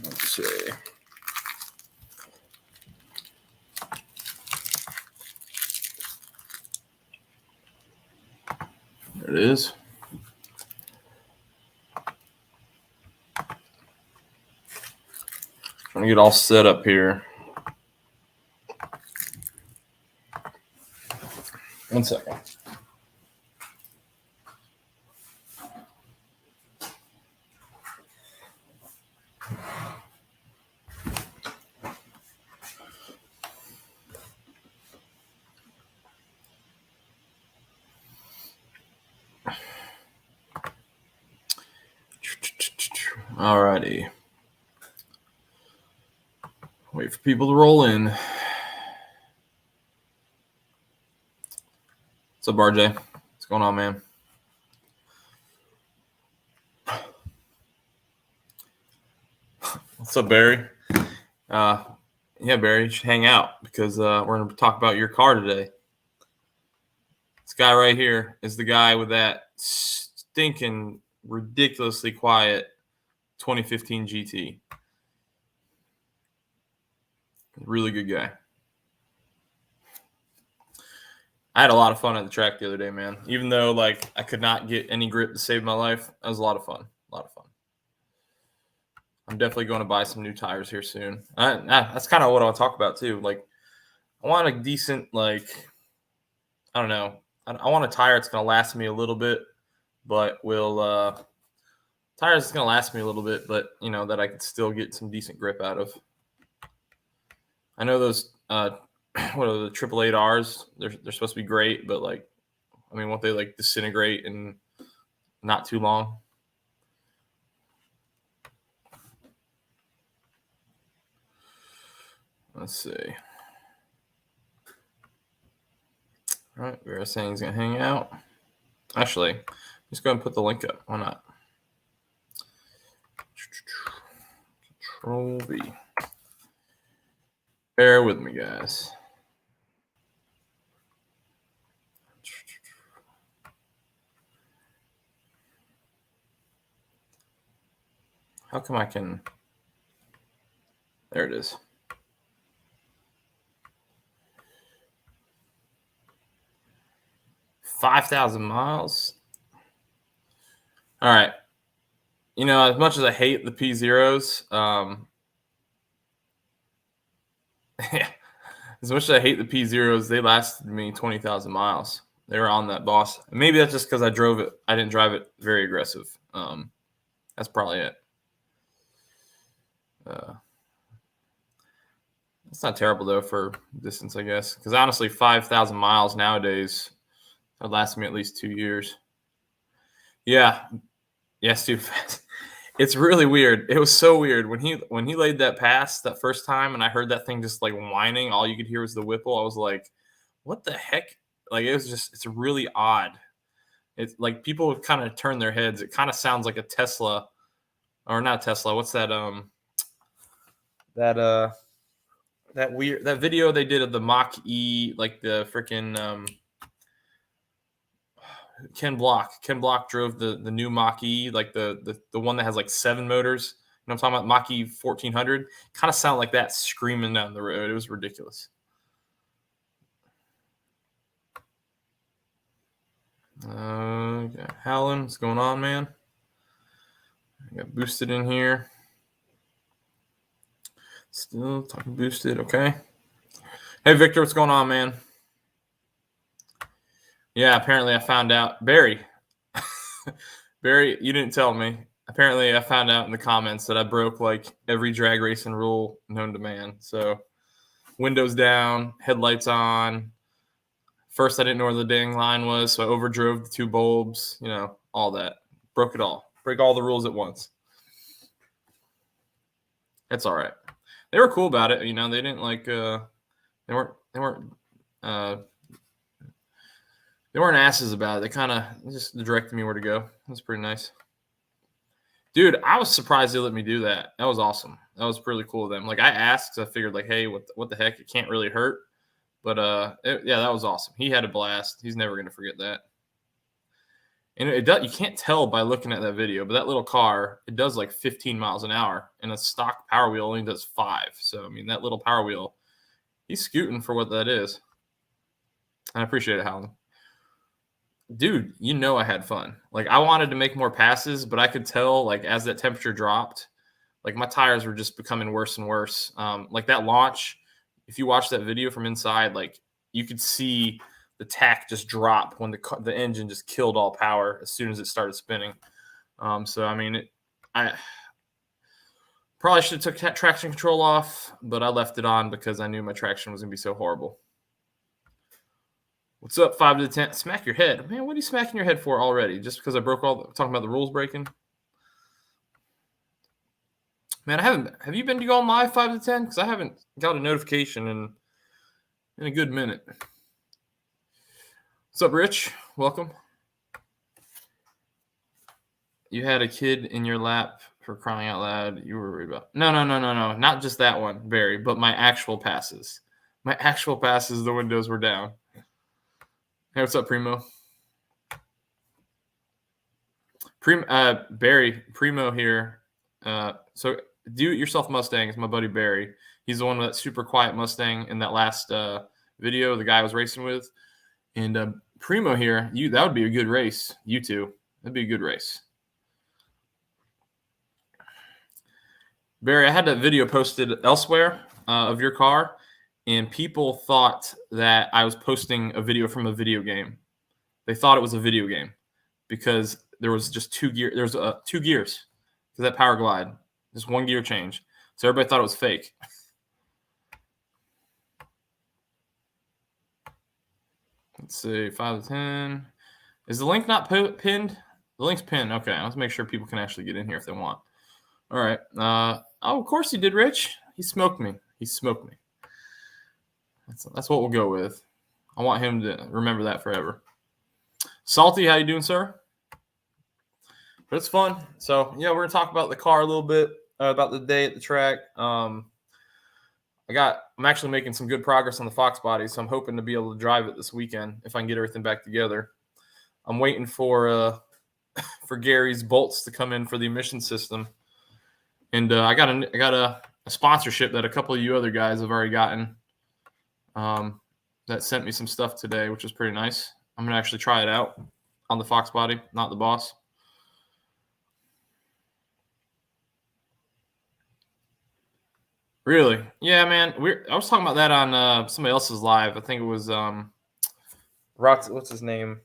Let's see. There it is. Trying to get all set up here. 1 second. Alrighty. Wait for people to roll in. What's up, RJ? What's going on, man? What's up, Barry? Yeah, Barry, you should hang out because we're going to talk about your car today. This guy right here is the guy with that stinking, ridiculously quiet 2015 GT. Really good guy. I had a lot of fun at the track the other day, man. Even though, like, I could not get any grip to save my life, that was a lot of fun. A lot of fun. I'm definitely going to buy some new tires here soon. That's kind of what I want to talk about, too. Like, I want a decent, like, I don't know. I want a tire that's going to last me a little bit, but tires that's going to last me a little bit, but, you know, that I can still get some decent grip out of. I know those, what are the 888Rs? They're supposed to be great, but, like, I mean, won't they, like, disintegrate in not too long? Let's see. All right, Vera's saying he's going to hang out. Actually, just go ahead and put the link up. Why not? Control V. Bear with me, guys. How come I can... There it is. $5,000 miles. All right. You know, as much as I hate the P0s, as much as I hate the P0s, they lasted me 20,000 miles. They were on that boss. Maybe that's just because I drove it. I didn't drive it very aggressive. That's probably it. It's not terrible, though, for distance, I guess. Because honestly, 5,000 miles nowadays would last me at least 2 years. Yeah. Yes, dude. It's really weird. It was so weird. When he laid that pass that first time and I heard that thing just like whining, all you could hear was the Whipple. I was like, what the heck? Like, it's really odd. It's like people would kind of turn their heads. It kind of sounds like a Tesla, or not Tesla. What's that? That video they did of the Mach E, like the freaking Ken Block drove the new Mach E, like the one that has like 7 motors. You know what I'm talking about? Mach E 1400. Kind of sound like that screaming down the road. It was ridiculous. Howlin, what's going on, man? I got boosted in here. Still talking boosted, okay. Hey, Victor, what's going on, man? Yeah, apparently I found out. Barry, you didn't tell me. Apparently I found out in the comments that I broke like every drag racing rule known to man. So windows down, headlights on. First, I didn't know where the dang line was, so I overdrove the 2 bulbs, you know, all that. Broke it all. Break all the rules at once. It's all right. They were cool about it, you know. They didn't like they weren't asses about it. They kind of just directed me where to go. It was pretty nice. Dude, I was surprised they let me do that. That was awesome. That was really cool of them. Like, I asked, I figured, like, hey, what the heck? It can't really hurt. But yeah, that was awesome. He had a blast. He's never gonna forget that. And it does, you can't tell by looking at that video, but that little car, it does like 15 miles an hour, and a stock Power Wheel only does 5. So I mean, that little Power Wheel, he's scooting for what that is. And I appreciate it, Howland. Dude, I had fun. Like, I wanted to make more passes, but I could tell, like, as that temperature dropped, like, my tires were just becoming worse and worse. Like, that launch, if you watch that video from inside, like, you could see the tack just drop when the engine just killed all power as soon as it started spinning. So, I mean, I probably should have took traction control off, but I left it on because I knew my traction was going to be so horrible. What's up, 5 to 10? Smack your head. Man, what are you smacking your head for already? Just because I broke talking about the rules breaking? Man, have you been going live 5 to 10? Because I haven't got a notification in a good minute. What's up, Rich? Welcome. You had a kid in your lap, for crying out loud. You were worried about. No. Not just that one, Barry, but my actual passes. The windows were down. Hey, what's up, Primo? Barry, Primo here. So Do-It-Yourself Mustang is my buddy Barry. He's the one with that super quiet Mustang in that last video the guy I was racing with. And Primo here, that would be a good race. You two. That'd be a good race. Barry, I had that video posted elsewhere of your car, and people thought that I was posting a video from a video game. They thought it was a video game because there was just 2 gears. There's 2 gears to that Power Glide. Just 1 gear change. So everybody thought it was fake. Let's see, 5 to 10. Is the link not pinned? The link's pinned. Okay, let's make sure people can actually get in here if they want. All right. Of course he did, Rich. He smoked me. That's what we'll go with. I want him to remember that forever. Salty, how you doing, sir? But it's fun. So, yeah, we're going to talk about the car a little bit, about the day at the track. I'm actually making some good progress on the Foxbody, so I'm hoping to be able to drive it this weekend if I can get everything back together. I'm waiting for Gary's bolts to come in for the emission system. And I got a sponsorship that a couple of you other guys have already gotten that sent me some stuff today, which was pretty nice. I'm going to actually try it out on the Foxbody, not the Boss. Really? Yeah, man. I was talking about that on somebody else's live. I think it was what's his name?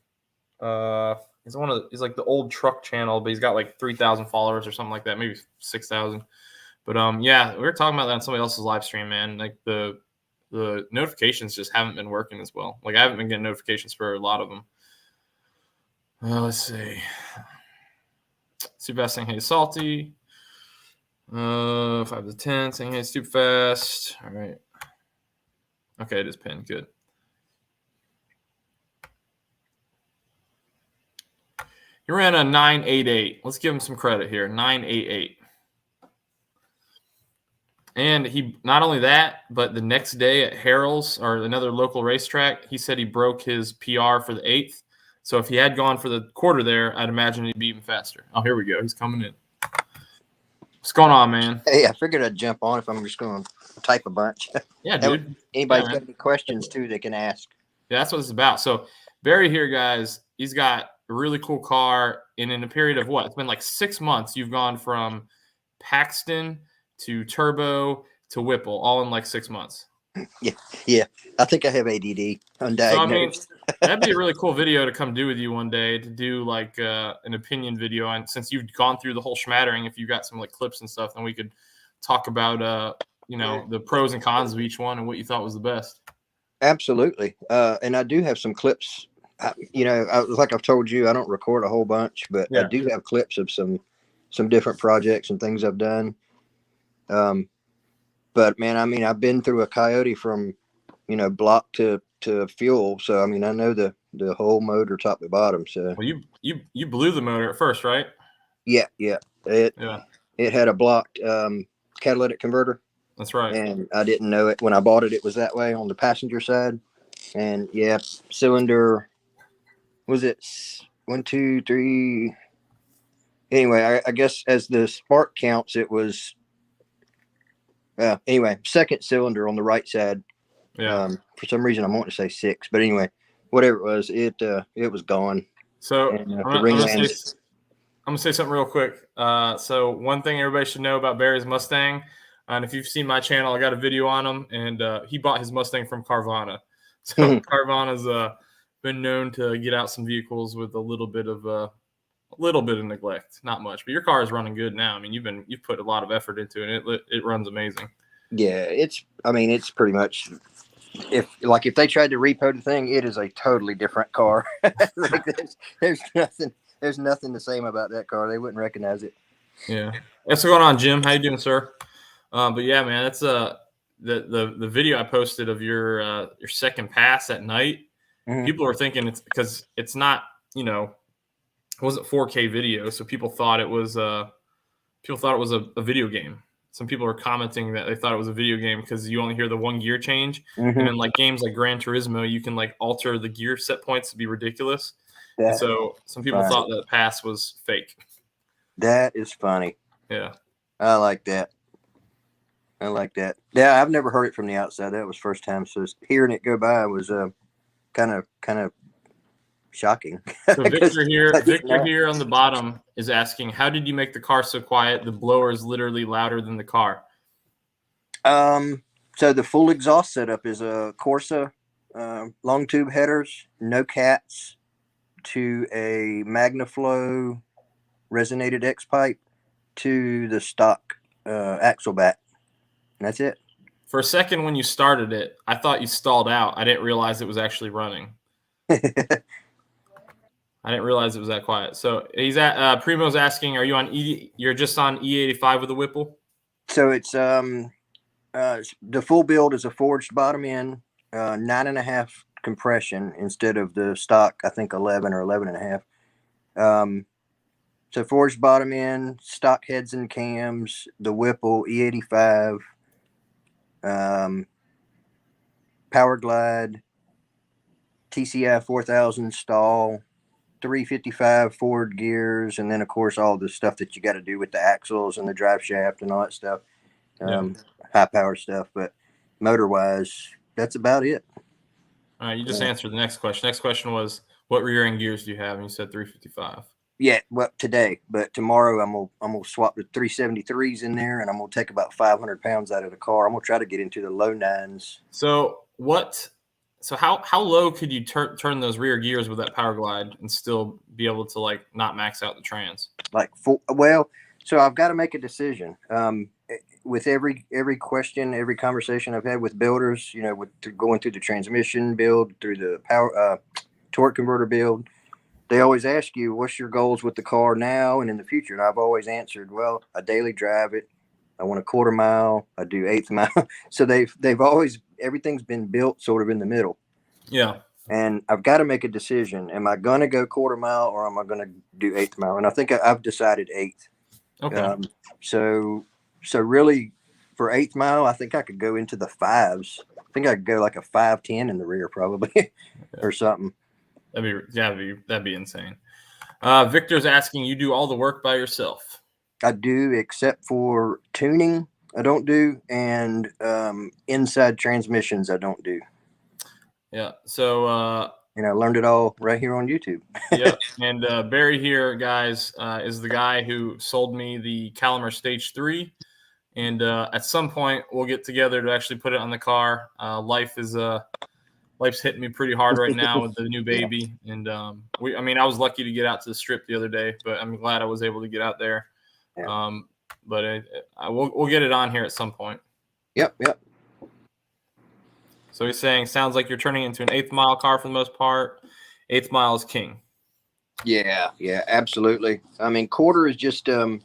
He's like the old truck channel, but he's got like 3,000 followers or something like that, maybe 6,000. But yeah, we were talking about that on somebody else's live stream, man. Like the notifications just haven't been working as well. Like I haven't been getting notifications for a lot of them. Let's see. Super fast saying hey salty. 5 to 10 saying hey super fast. All right. Okay, it is pinned. Good. He ran a 9.88. Let's give him some credit here. 9.88. And he not only that, but the next day at Harrell's or another local racetrack, he said he broke his PR for the 8th. So if he had gone for the quarter there, I'd imagine he'd be even faster. Oh, here we go. He's coming in. What's going on, man? Hey, I figured I'd jump on if I'm just going to type a bunch. Yeah, dude. Anybody's got any questions, too, they can ask. Yeah, that's what it's about. So Barry here, guys, he's got a really cool car. And in a period of what? It's been like 6 months. You've gone from Paxton to Turbo to Whipple, all in like 6 months. Yeah. I think I have ADD undiagnosed. So, I mean, that'd be a really cool video to come do with you one day, to do like an opinion video. And since you've gone through the whole schmattering, if you got some like clips and stuff, then we could talk about, the pros and cons of each one and what you thought was the best. Absolutely. And I do have some clips. Like I've told you, I don't record a whole bunch, but I do have clips of some different projects and things I've done. But man, I mean, I've been through a Coyote from, block to fuel. So, I mean, I know the whole motor top to bottom. So well, you blew the motor at first, right? Yeah. It had a blocked catalytic converter. That's right. And I didn't know it when I bought it. It was that way on the passenger side. And yeah, cylinder, was it 1, 2, 3? Anyway, I guess as the spark counts, it was, anyway, second cylinder on the right side. Yeah. For some reason, I want to say 6, but anyway, whatever it was gone. So And I'm gonna say something real quick. So one thing everybody should know about Barry's Mustang, and if you've seen my channel, I got a video on him, and he bought his Mustang from Carvana. So Carvana's been known to get out some vehicles with a little bit of neglect, not much. But your car is running good now. I mean, you've put a lot of effort into it. It runs amazing. Yeah, it's pretty much, if they tried to repo the thing, it is a totally different car. Like there's nothing to say about that car. They wouldn't recognize it. Yeah. What's going on, Jim? How you doing, sir? But yeah, man, that's the video I posted of your second pass at night. Mm-hmm. People are thinking it's because it's not, it wasn't 4K video, so people thought it was a video game. Some people are commenting that they thought it was a video game because you only hear the one gear change, and in like games like Gran Turismo, you can like alter the gear set points to be ridiculous. And so some people thought that pass was fake. That is funny. Yeah, I like that. Yeah, I've never heard it from the outside. That was first time. So hearing it go by was kind of shocking. So Victor here on the bottom is asking, how did you make the car so quiet? The blower is literally louder than the car. So the full exhaust setup is a Corsa, long tube headers, no cats, to a MagnaFlow resonated X pipe, to the stock axle back. And that's it. For a second when you started it, I thought you stalled out. I didn't realize it was actually running. I didn't realize it was that quiet. So he's at Primo's asking, are you on you're just on E85 with a Whipple? So it's the full build is a forged bottom end, 9.5 compression instead of the stock, I think 11 or 11.5. So forged bottom end, stock heads and cams, the Whipple E85, Power Glide, TCI 4000 stall, 355 forward gears, and then of course all the stuff that you got to do with the axles and the drive shaft and all that stuff, high power stuff. But motor wise, that's about it. All right, you just answered the next question. Next question was, what rear end gears do you have? And you said 355. Yeah, well, today, but tomorrow I'm gonna swap the 373s in there, and I'm gonna take about 500 pounds out of the car. I'm gonna try to get into the low 9s. So how low could you turn those rear gears with that Power Glide and still be able to like not max out the trans? So I've got to make a decision. With every question, every conversation I've had with builders, going through the transmission build, through the power torque converter build, they always ask you, what's your goals with the car now and in the future? And I've always answered, well, I daily drive it. I want a quarter mile. I do 1/8 mile. So they've always, everything's been built sort of in the middle. Yeah. And I've got to make a decision. Am I going to go quarter mile or am I going to do 1/8 mile? And I think I've decided 1/8. Okay. So really for 1/8 mile, I think I could go into the 5s. I think I could go like a 510 in the rear probably or something. That'd be insane. Victor's asking, you do all the work by yourself? I do, except for tuning. I don't do, and inside transmissions I don't do. Yeah. So I learned it all right here on YouTube. Yeah. And Barry here, guys, is the guy who sold me the Calimer Stage 3. And at some point we'll get together to actually put it on the car. Life's hitting me pretty hard right now with the new baby. Yeah. And I was lucky to get out to the strip the other day, but I'm glad I was able to get out there. Yeah. But we'll get it on here at some point. Yep. So he's saying, sounds like you're turning into an 1/8 mile car for the most part. 1/8 mile is king. Yeah, absolutely. I mean, quarter is just, I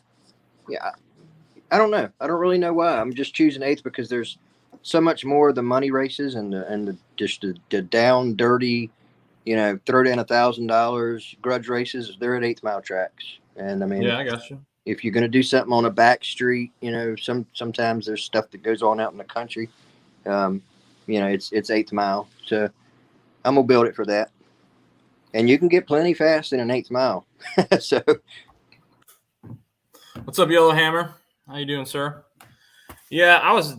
don't know. I don't really know why. I'm just choosing 1/8 because there's so much more of the money races and the down dirty, throw down $1,000 grudge races. They're at 1/8 mile tracks. And I mean, yeah, I got you. If you're going to do something on a back street, sometimes there's stuff that goes on out in the country. It's 1/8 mile. So I'm gonna build it for that. And you can get plenty fast in an 1/8 mile. So, What's up, Yellow Hammer? How you doing, sir? Yeah, I was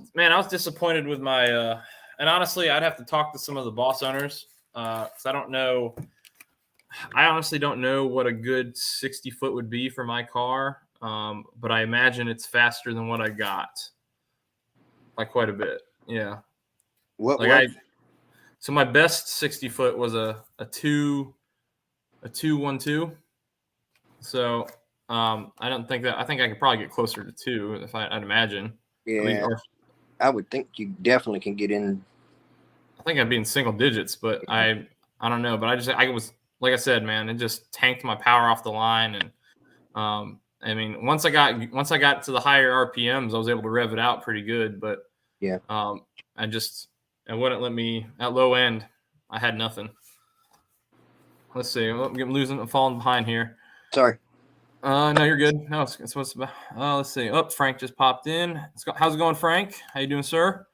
disappointed with my and honestly, I'd have to talk to some of the boss owners because I don't know. I honestly don't know what a good 60 foot would be for my car, but I imagine it's faster than what I got by quite a bit. Yeah, so my best 60 foot was a 212. So I don't think that I think I could probably get closer to 2 if I'd imagine. yeah, I would think you definitely can get in. I think I'd be in single digits, but I don't know. But I was like I said, man, it just tanked my power off the line, and I mean once I got to the higher RPMs, I was able to rev it out pretty good. But Yeah, it wouldn't let me at low end. I had nothing. Let's see. I'm falling behind here. sorry. No, you're good. No, it's what's about. Let's see. Oh, Frank just popped in. How's it going, Frank? How you doing, sir?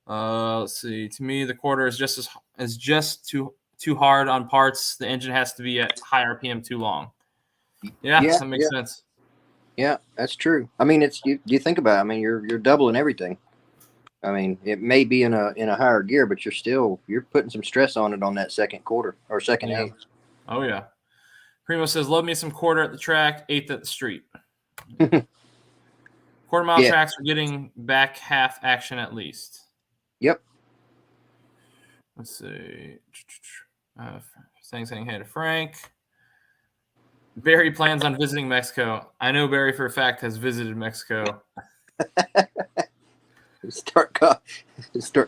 Let's see. To me, the quarter is just too hard on parts. The engine has to be at high RPM too long. Yeah, that makes sense. Yeah, that's true. I mean, it's you think about it, I mean, you're doubling everything. I mean, it may be in a higher gear, but you're putting some stress on it on that second quarter or second eighth. Oh yeah. Primo says, "Love me some quarter at the track, 1/8 at the street." Quarter mile tracks are getting back half action at least. Yep. Let's see. Saying hey to Frank. Barry plans on visiting Mexico. I know Barry for a fact has visited Mexico. Start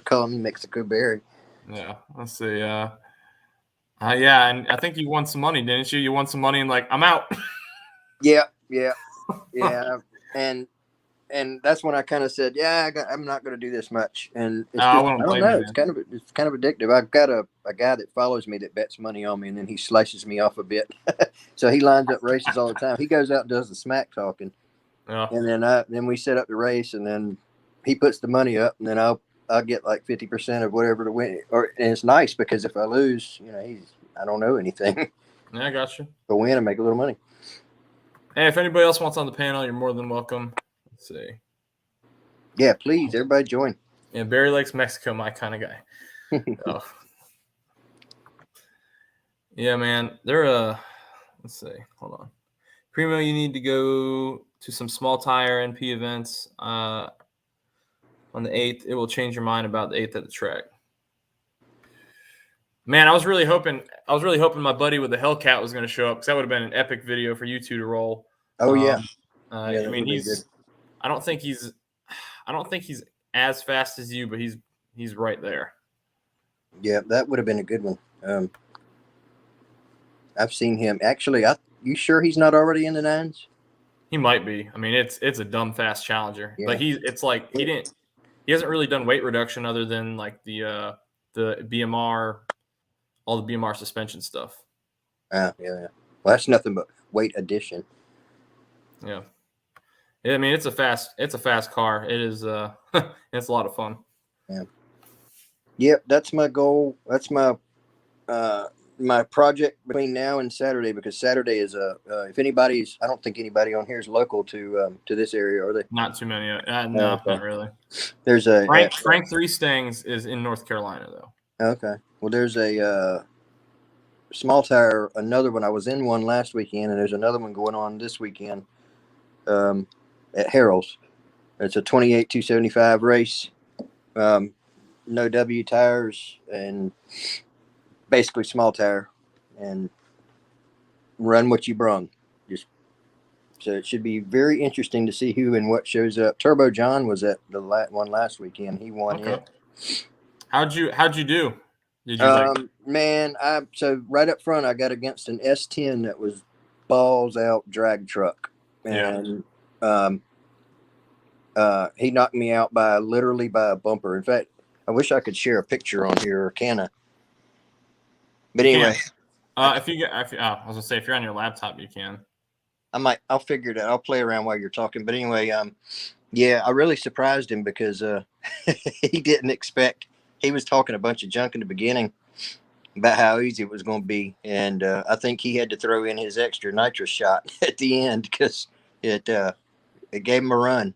calling me Mexico Barry. Yeah. Let's see. Yeah, and I think you won some money, didn't you? You won some money and like, I'm out. Yeah. And that's when I kind of said, I'm not going to do this much. And it's I don't know. It's kind of addictive. I've got a guy that follows me that bets money on me, and then he slices me off a bit. So he lines up races all the time. He goes out and does the smack talking, and then we set up the race, and then he puts the money up, and then I'll get like 50% of whatever to win. And it's nice because if I lose, I don't know anything. Yeah, I got you. But win and make a little money. Hey, if anybody else wants on the panel, you're more than welcome. Let's see. Yeah, please, everybody join. Yeah, Barry likes Mexico, my kind of guy. Yeah, man. They're let's see. Hold on. Primo, you need to go to some small tire NP events on the 8th. It will change your mind about the 8th at the track. Man, I was really hoping my buddy with the Hellcat was going to show up because that would have been an epic video for you two to roll. Oh yeah. I mean, I don't think he's as fast as you, but he's right there. Yeah, that would have been a good one. I've seen him. Actually, you sure he's not already in the 9s? He might be. I mean, it's a dumb fast challenger. Yeah. Like he hasn't really done weight reduction other than like the BMR, all the BMR suspension stuff. Yeah. Well, that's nothing but weight addition. Yeah. I mean, it's a fast car. It is it's a lot of fun. Yeah. Yep, that's my goal. That's my my project between now and Saturday, because Saturday is I don't think anybody on here is local to this area, are they? Not too many. No, okay. Not really. There's a Frank 3 Stangs is in North Carolina though. Okay. Well, there's a small tire, another one. I was in one last weekend, and there's another one going on this weekend at Harrell's. It's a 28 275 race. No W tires and basically small tire, and run what you brung. So it should be very interesting to see who and what shows up. Turbo John was at the one last weekend. He won it. How'd you do? Did you man, so right up front I got against an S10 that was balls out drag truck. And he knocked me out literally by a bumper. In fact, I wish I could share a picture on here, or can I? But anyway, I was gonna say, if you're on your laptop, you can. I'll figure it out. I'll play around while you're talking. But anyway, I really surprised him because he didn't expect. He was talking a bunch of junk in the beginning, about how easy it was going to be, and I think he had to throw in his extra nitrous shot at the end because it gave him a run.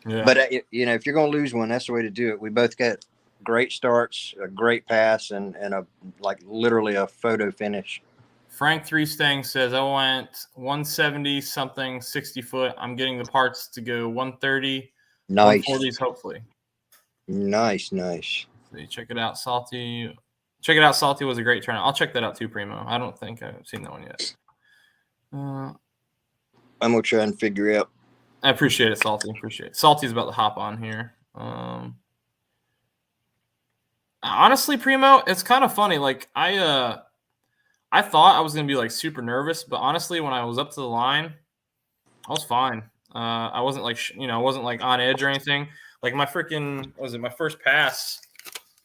Yeah. But if you're going to lose one, that's the way to do it. We both got great starts, a great pass, and a literally a photo finish. Frank 3 Stang says, I went 170 something, 60 foot. I'm getting the parts to go 130, Nice. 140s, hopefully. Nice. So check it out, Salty. Check it out, Salty was a great turnout. I'll check that out too, Primo. I don't think I've seen that one yet. I'm going to try and figure out. I appreciate it, Salty. Appreciate it. Salty's about to hop on here. Honestly, Primo, it's kind of funny. Like I thought I was gonna be like super nervous, but honestly, when I was up to the line, I was fine. I wasn't like I wasn't like on edge or anything. Like my freaking my first pass?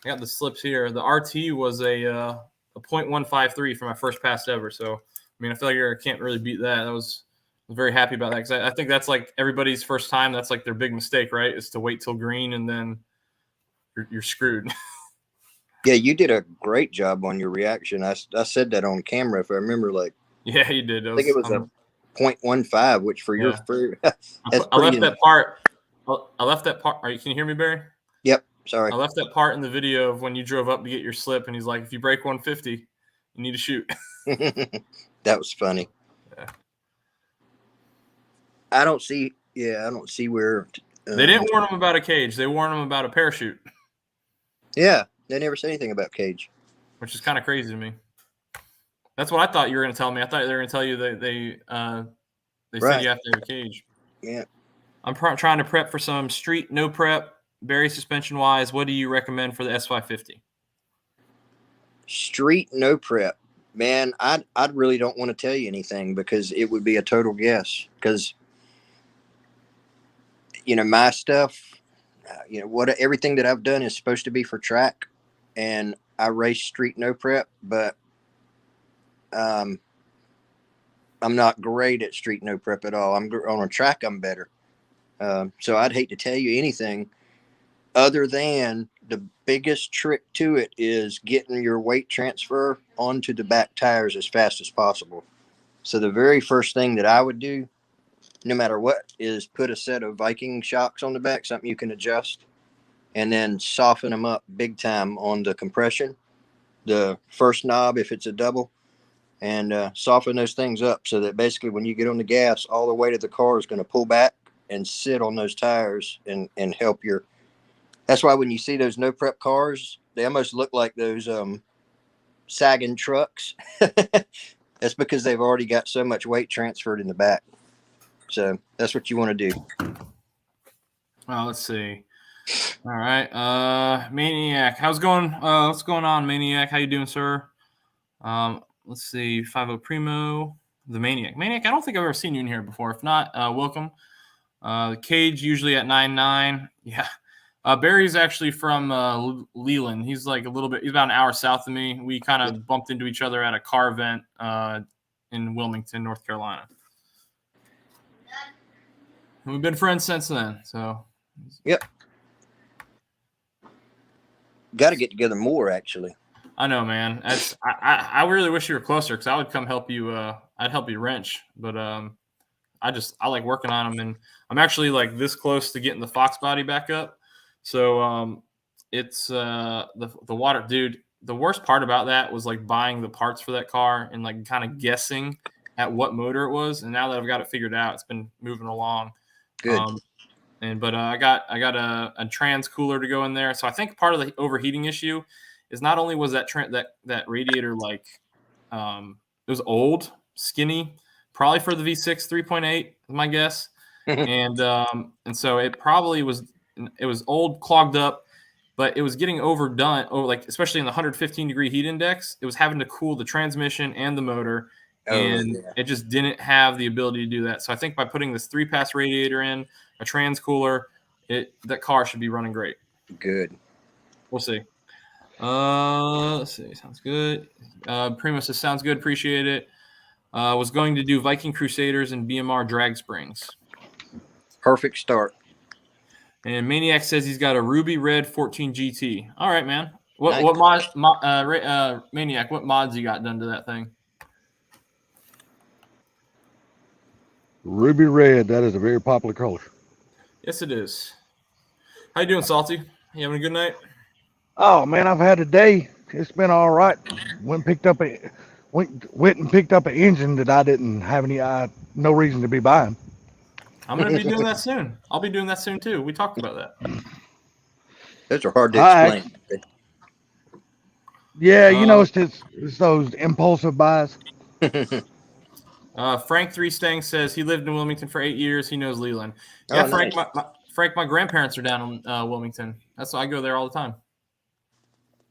I got the slips here. The RT was a 0.153 for my first pass ever. So I mean, I feel like I can't really beat that. I was very happy about that because I think that's like everybody's first time. That's like their big mistake, right? Is to wait till green and then you're screwed. Yeah, you did a great job on your reaction. I said that on camera, if I remember. Yeah, you did. I think it was a 0.15, which for your I left that part. I left that part. Can you hear me, Barry? Yep. Sorry. I left that part in the video of when you drove up to get your slip, and he's like, "If you break 150, you need to shoot." That was funny. Yeah. I don't see where they didn't warn him about a cage. They warned him about a parachute. Yeah, they never said anything about cage, which is kind of crazy to me. That's what I thought you were going to tell me. I thought they were going to tell you that they said you have to have a cage. Yeah. I'm trying to prep for some street no prep, Barry suspension wise. What do you recommend for the S550? Street no prep, man. I really don't want to tell you anything because it would be a total guess. Because my stuff, everything that I've done is supposed to be for track, and I race street no prep, but I'm not great at street no prep at all. I'm on a track. I'm better. So I'd hate to tell you anything other than the biggest trick to it is getting your weight transfer onto the back tires as fast as possible. So the very first thing that I would do, no matter what, is put a set of Viking shocks on the back, something you can adjust, and then soften them up big time on the compression, the first knob if it's a double, and soften those things up so that basically when you get on the gas, all the weight of the car is going to pull back and sit on those tires and help your. That's why when you see those no prep cars, they almost look like those sagging trucks. That's because they've already got so much weight transferred in the back. So that's what you want to do. Well, let's see. All right, Maniac, what's going on, Maniac? How you doing, sir? Let's see, 50 Primo, the Maniac. Maniac, I don't think I've ever seen you in here before. If not, welcome. The cage usually at 9.9. Yeah. Barry's actually from Leland. He's like he's about an hour south of me. We kind of bumped into each other at a car event in Wilmington, North Carolina. And we've been friends since then. So, yep. Got to get together more, actually. I know, man. I really wish you were closer because I would come help you. I'd help you wrench, but I like working on them, and I'm actually like this close to getting the Foxbody back up. So it's the water, dude. The worst part about that was like buying the parts for that car and like kind of guessing at what motor it was. And now that I've got it figured out, it's been moving along. Good. But I got a trans cooler to go in there. So I think part of the overheating issue is not only was that radiator like it was old, skinny, probably for the V6 3.8, my guess, and so it probably was old, clogged up, but it was getting overdone. Especially in the 115-degree heat index, it was having to cool the transmission and the motor. It just didn't have the ability to do that. So I think by putting this 3-pass radiator in, a trans cooler, that car should be running great. Good. We'll see. Let's see. Sounds good. Primo says, sounds good. Appreciate it. Was going to do Viking Crusaders and BMR drag springs. Perfect start. And Maniac says he's got a ruby red 14 GT. All right, man. What Maniac? What mods you got done to that thing? Ruby red. That is a very popular color. Yes, it is. How you doing, Salty? You having a good night? Oh man, I've had a day. It's been all right. Went and picked up an engine that I didn't have any no reason to be buying. I'm going to be doing that soon. I'll be doing that soon too. We talked about that. Those are hard to explain. Yeah, it's those impulsive buys. Frank 3 Stang says he lived in Wilmington for 8 years. He knows Leland. Yeah, Oh, Frank. nice. Frank, my grandparents are down in Wilmington. That's why I go there all the time.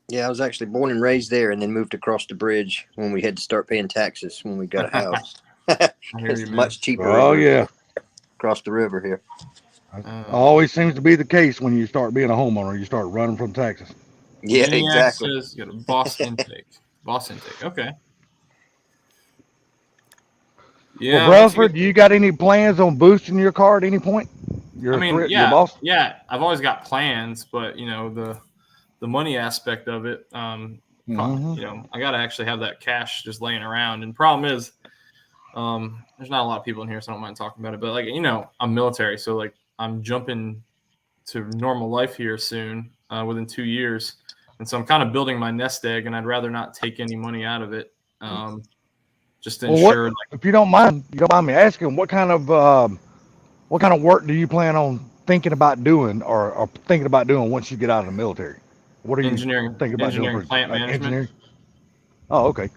Yeah, I was actually born and raised there, and then moved across the bridge when we had to start paying taxes when we got a house. It's much cheaper. Oh yeah, across the river here. Always seems to be the case when you start being a homeowner. You start running from taxes. Yeah, exactly. Says you got a boss intake. Boss intake. Okay. Yeah. Well, Bradford, do you got any plans on boosting your car at any point? Your boss? Yeah. I've always got plans, but the money aspect of it, I got to actually have that cash just laying around. And the problem is, there's not a lot of people in here, so I don't mind talking about it. But I'm military, so I'm jumping to normal life here soon, within 2 years, and so I'm kind of building my nest egg, and I'd rather not take any money out of it, just to ensure. If you don't mind me asking, what kind of work do you plan on thinking about doing, or thinking about doing once you get out of the military? What are you thinking about doing? Plant management. Engineering? Oh, okay.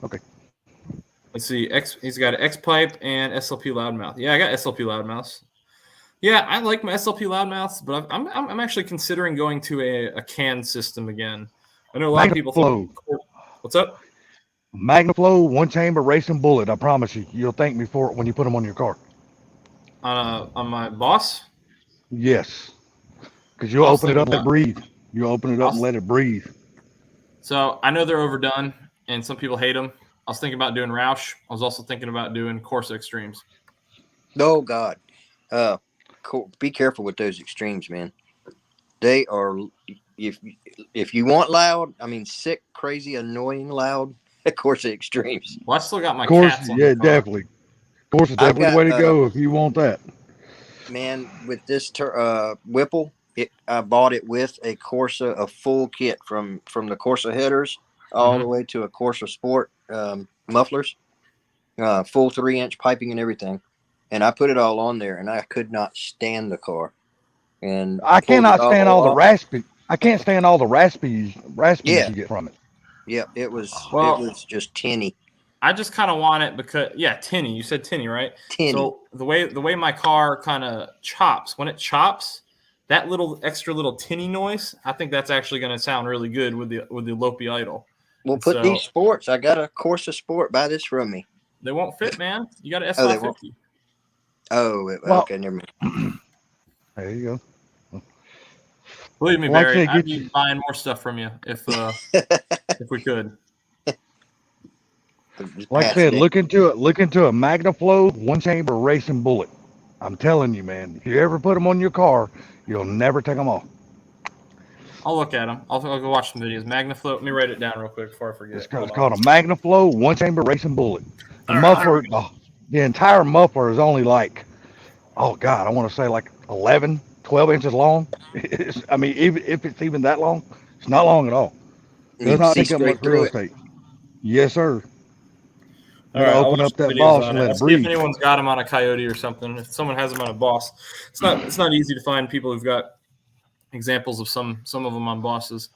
Let's see. He's got an X pipe and SLP loudmouth. Yeah, I got SLP loudmouths. Yeah, I like my SLP loudmouths, but I'm actually considering going to a CAN system again. I know a lot of people think. What's up? MagnaFlow, one chamber racing bullet. I promise you'll thank me for it when you put them on your car. On my boss? Yes, because you'll open it up and let it breathe. You open it up and let it breathe. So I know they're overdone, and some people hate them. I was thinking about doing Roush. I was also thinking about doing Corsa Extremes. Oh God, be careful with those Extremes, man. They are, if you want loud, sick, crazy, annoying loud, Corsa Extremes. Well, I still got my cats on the car. Definitely. Corsa definitely the way to go if you want that. Man, with this Whipple, I bought it with a Corsa, a full kit from the Corsa headers all the way to a Corsa Sport mufflers, full 3-inch piping and everything. And I put it all on there, and I could not stand the car. And I cannot stand all the raspy. I can't stand all the raspies you get from it. Yeah, it was just tinny. I just kind of want it because tinny. You said tinny, right? Tinny. So the way my car kind of chops, when it chops, that little extra little tinny noise, I think that's actually going to sound really good with the Lopi Idol. Well, put these sports. I got a Corsa Sport. Buy this from me. They won't fit, man. You got an S550. Okay, never mind. There you go. Believe me, Barry, I'd be buying more stuff from you if we could. Like I said, look into a MagnaFlow one chamber racing bullet. I'm telling you, man. If you ever put them on your car, you'll never take them off. I'll look at them. I'll go watch some videos. MagnaFlow. Let me write it down real quick before I forget. It's called a MagnaFlow one chamber racing bullet. The muffler, the entire muffler is only I want to say 11, 12 inches long. Even if it's even that long, it's not long at all. It does not take up much real estate. Yes, sir. All right, open up that boss and let it breathe. See if anyone's got them on a Coyote or something. If someone has them on a Boss, it's not easy to find people who've got examples of some of them on Bosses.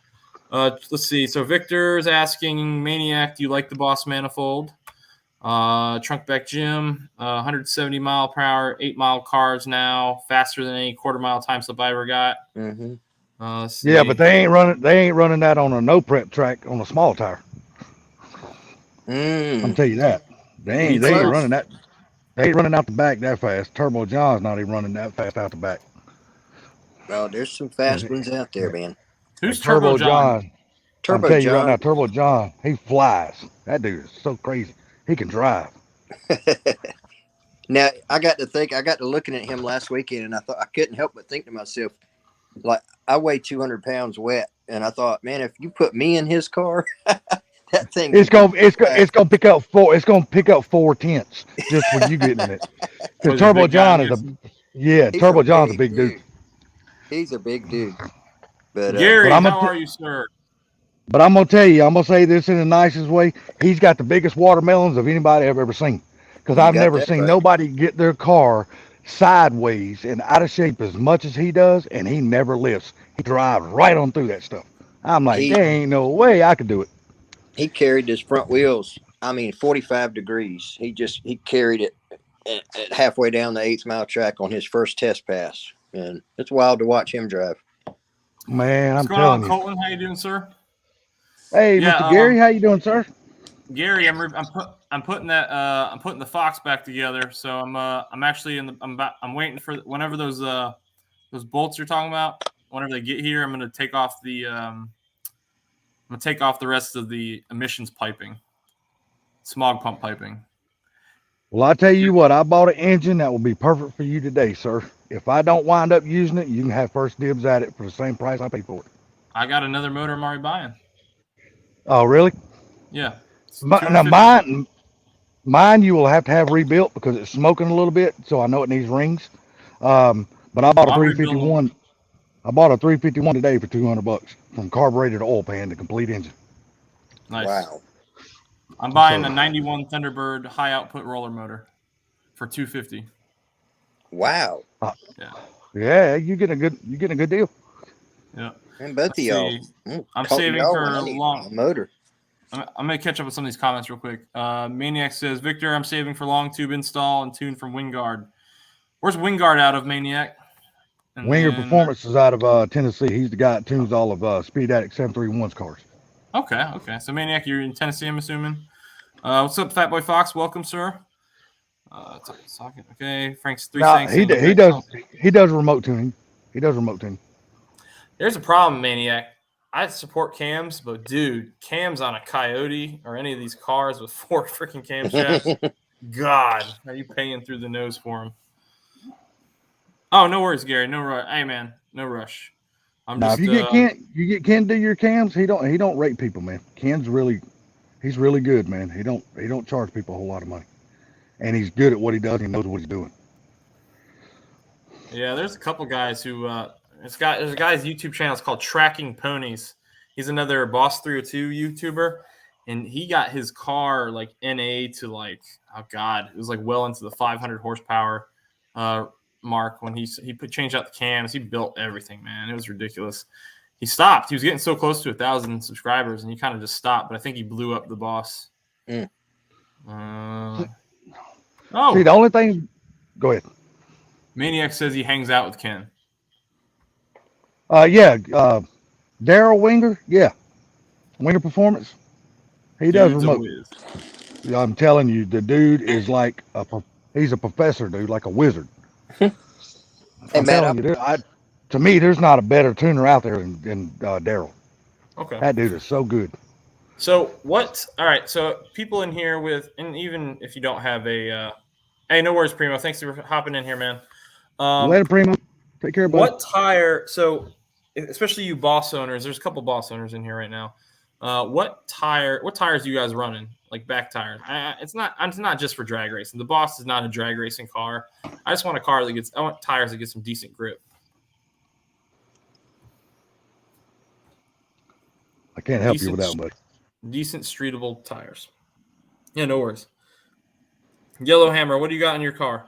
Let's see. So Victor's asking, Maniac, do you like the Boss manifold? Trunkback Jim, 170 mile per hour, 8-mile cars now, faster than any quarter-mile time slip I ever got. Mm-hmm. But they ain't running that on a no prep track on a small tire. I'll tell you that. They ain't running that. They ain't running out the back that fast. Turbo John's not even running that fast out the back. Well, there's some fast ones out there, man. Who's Turbo John? Turbo I'll tell you John. right now, Turbo John, he flies. That dude is so crazy. He can drive. Now, I got to looking at him last weekend, and I couldn't help but think to myself, I weigh 200 pounds wet, and I thought, man, if you put me in his car, that thing. It's gonna pick up 4/10 just for you getting in it. Because Was he a Turbo big guy, John I is guess? Turbo John's a big dude. He's a big dude. But Gary, but I'm how gonna are you, sir? but I'm gonna tell you, I'm gonna say this in the nicest way. He's got the biggest watermelons of anybody I've ever seen. Because you I've got never that seen right. nobody get their car sideways and out of shape as much as he does, and he never lifts. He drives right on through that stuff. I'm like, there ain't no way I could do it. He carried his front wheels. I mean, 45 degrees. He carried it at halfway down the 8th mile track on his first test pass, and it's wild to watch him drive. Man, What's I'm going on, telling you. Colton? How you doing, sir? Hey, Yeah, Mr. Gary, how you doing, sir? Gary, I'm putting the Fox back together. So I'm actually I'm waiting for whenever those bolts you're talking about. Whenever they get here, I'm gonna take off the rest of the emissions piping, smog pump piping. Well, I tell you what, I bought an engine that will be perfect for you today, sir. If I don't wind up using it, you can have first dibs at it for the same price I paid for it. I got another motor I'm already buying. Oh, really? Yeah. Now, mine you will have to have rebuilt because it's smoking a little bit, so I know it needs rings. But I bought a 351. I bought a 351 today for $200 from carburetor to oil pan, the complete engine. Nice. Wow. I'm buying a 91 Thunderbird high output roller motor for $250. Wow. Yeah, you get a good deal. Yeah. And both of y'all. I'm saving for a long motor. I'm going to catch up with some of these comments real quick. Maniac says, Victor, I'm saving for long tube install and tune from Wingard. Where's Wingard out of, Maniac? Winger Performance is out of Tennessee. He's the guy that tunes all of Speed Addict 731's cars. Okay. So, Maniac, you're in Tennessee, I'm assuming. What's up, Fat Boy Fox? Welcome, sir. Okay, Frank's three saying. He does remote tuning. He does remote tuning. There's a problem, Maniac. I support cams, but dude, cams on a Coyote or any of these cars with 4 freaking camshafts, God, are you paying through the nose for them? Oh, no worries, Gary. No rush. Hey, man, no rush. If you get Ken do your cams, he don't rate people, man. Ken's he's really good, man. He don't charge people a whole lot of money, and he's good at what he does. He knows what he's doing. Yeah, there's a couple guys who there's a guy's YouTube channel. It's called Tracking Ponies. He's another Boss 302 YouTuber, and he got his car like NA to like, oh God, it was like well into the 500 horsepower mark when he changed out the cams. He built everything, man. It was ridiculous. He stopped. He was getting so close to 1,000 subscribers, and he kind of just stopped. But I think he blew up the Boss. See, the only thing. Go ahead. Maniac says he hangs out with Ken. Daryl Winger, Winger Performance. He does remote. I'm telling you, the dude is like he's a professor, dude, like a wizard. Hey, I'm telling you, to me, there's not a better tuner out there than Daryl. Okay. That dude is so good. So what? All right. So people in here and even if you don't have a, hey, no worries, Primo. Thanks for hopping in here, man. Later, Primo. Take care, buddy. What tire? So, especially you boss owners, there's a couple boss owners in here right now. What tires do you guys running? Like back tires? It's not just for drag racing. The Boss is not a drag racing car. I just want a car that I want tires that get some decent grip. I can't help you with that, buddy. Decent streetable tires. Yeah, no worries. Yellow Hammer, what do you got in your car?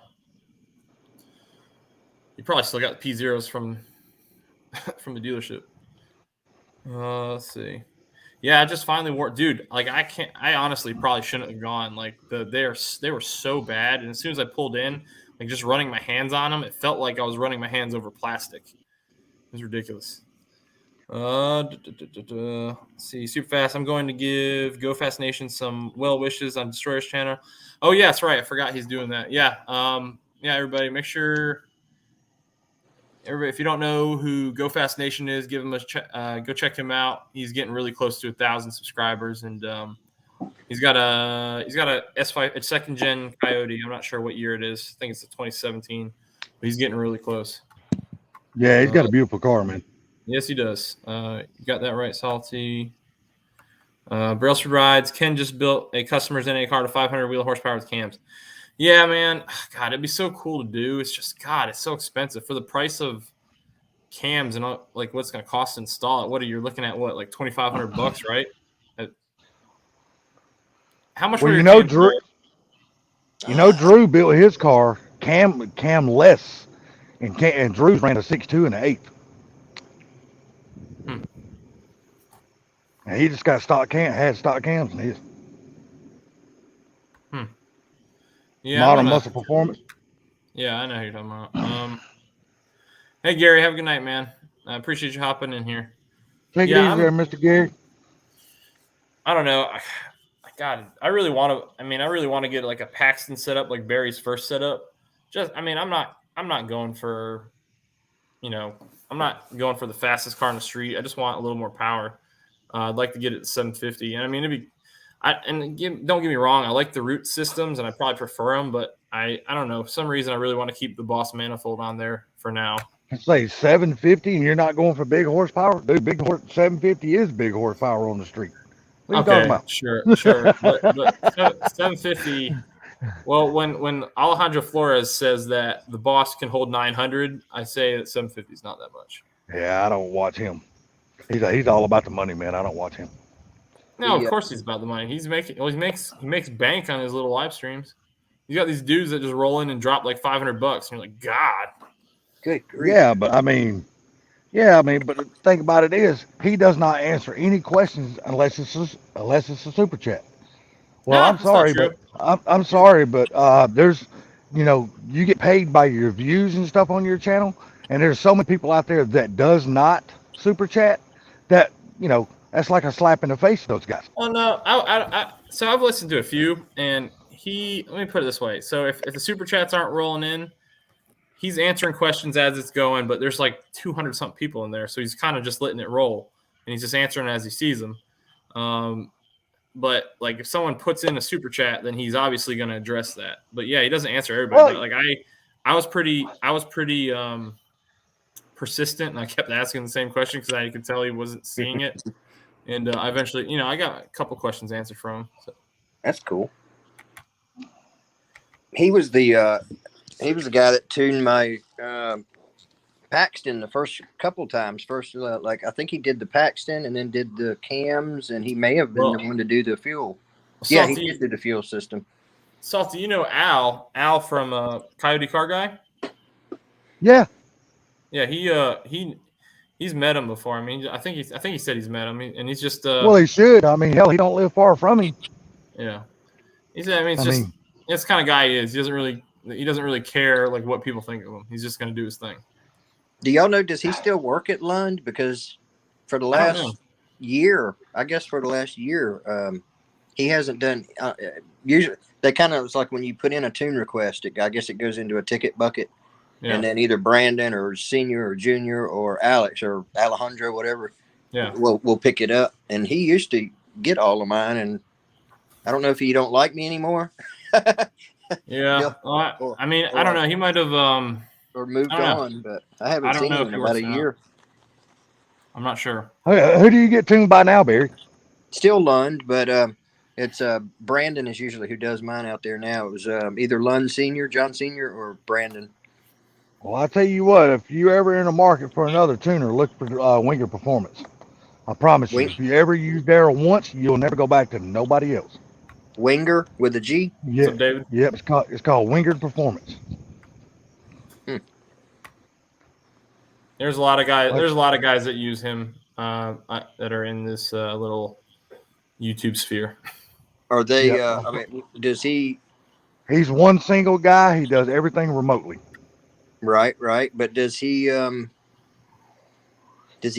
You probably still got the P0s from the dealership. Let's see. Yeah, I just finally wore, dude. Like I honestly probably shouldn't have gone. Like they were so bad, and as soon as I pulled in, like just running my hands on them, it felt like I was running my hands over plastic. It was ridiculous. Let's see, super fast. I'm going to give Go Fast Nation some well wishes on Destroyer's channel. Oh yeah, that's right. I forgot he's doing that. Yeah. Everybody, make sure. Everybody, if you don't know who Go Fast Nation is, give him go check him out. He's getting really close to 1,000 subscribers, and he's got a S5, a second gen Coyote. I'm not sure what year it is. I think it's a 2017, but he's getting really close. Yeah, he's got a beautiful car, man. Yes, he does. You got that right, Salty. Brailsford Rides. Ken just built a customer's NA car to 500 wheel horsepower with cams. Yeah, man. God, it'd be so cool to do. It's just, God, it's so expensive for the price of cams and all, like what's going to cost to install it. What are you looking at? What, like $2,500, right? How much Well, were your you know, cams? Drew. You know, Drew built his car cam less, and Drew's ran a 6.2 and an 8. Hmm. And he just got had stock cams in his Yeah, I'm modern gonna. muscle performance. Yeah, I know who you're talking about. Hey Gary, have a good night, man. I appreciate you hopping in here. Take it Yeah, easy there, Mr. Gary. I don't know. God, I really want to. I mean, I really want to get like a Paxton setup, like Barry's first setup. I mean, I'm not going for, I'm not going for the fastest car in the street. I just want a little more power. I'd like to get it to 750. And I mean, don't get me wrong. I like the root systems, and I probably prefer them. But I don't know. For some reason, I really want to keep the Boss manifold on there for now. I say 750, and you're not going for big horsepower, dude. 750 is big horsepower on the street. What are you talking about? Sure. But 750. Well, when Alejandro Flores says that the Boss can hold 900, I say that 750 is not that much. Yeah, I don't watch him. He's all about the money, man. I don't watch him. No, of course he's about the money. He makes bank on his little live streams. You got these dudes that just roll in and drop like $500, and you're like, God. Good grief. Yeah, but but the thing about it is he does not answer any questions unless it's a super chat. Well, No, I'm that's not sorry, true. but I'm sorry, but there's, you get paid by your views and stuff on your channel, and there's so many people out there that does not super chat that that's like a slap in the face to those guys. Well, no, so I've listened to a few, and let me put it this way. So if the super chats aren't rolling in, he's answering questions as it's going, but there's like 200 something people in there, so he's kind of just letting it roll, and he's just answering as he sees them. But like if someone puts in a super chat, then he's obviously going to address that. But yeah, he doesn't answer everybody. Well, But like I was pretty persistent, and I kept asking the same question because I could tell he wasn't seeing it. And I eventually, I got a couple questions answered from him. So. That's cool. He was the guy that tuned my Paxton the first couple times. Like I think he did the Paxton and then did the cams, and he may have been the one to do the fuel. Yeah, he did do the fuel system. Salty, Al from Coyote Car Guy? Yeah. Yeah, he's met him before. I mean, I think he said he's met him, and he's just well, he should. I mean, hell, he don't live far from him. Yeah, it's the kind of guy he is. He doesn't really care like what people think of him. He's just going to do his thing. Do y'all know? Does he still work at Lund? Because for the last year, he hasn't done. Usually, they kind of, it's like when you put in a tune request. I guess it goes into a ticket bucket. Yeah. And then either Brandon or Senior or Junior or Alex or Alejandro, whatever, we'll pick it up. And he used to get all of mine, and I don't know if he don't like me anymore. Yeah. Well, I don't know. He might have or moved on, but I haven't seen him in about a year. I'm not sure. Who do you get tuned by now, Barry? Still Lund, but it's Brandon is usually who does mine out there now. It was either Lund Senior, John Senior, or Brandon. Well, I tell you what, if you ever in the market for another tuner, look for Winger Performance. I promise you, if you ever use Daryl once, you'll never go back to nobody else. Winger with a G? Yeah. What's up, David? Yep, it's called Wingard Performance. There's a lot of guys. There's a lot of guys that use him that are in this little YouTube sphere. Are they? Does he? He's one single guy. He does everything remotely. Right. But does he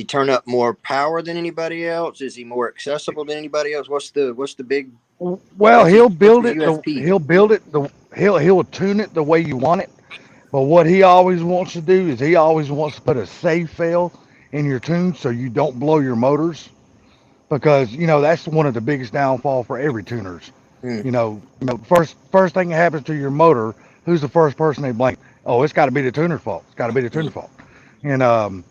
turn up more power than anybody else? Is he more accessible than anybody else? What's the big? Well, he'll build it. He'll tune it the way you want it. But what he always wants to do is he always wants to put a save fail in your tune so you don't blow your motors, because that's one of the biggest downfall for every tuners. First thing that happens to your motor, who's the first person they blame? Oh, it's got to be the tuner's fault. It's got to be the tuner's fault. And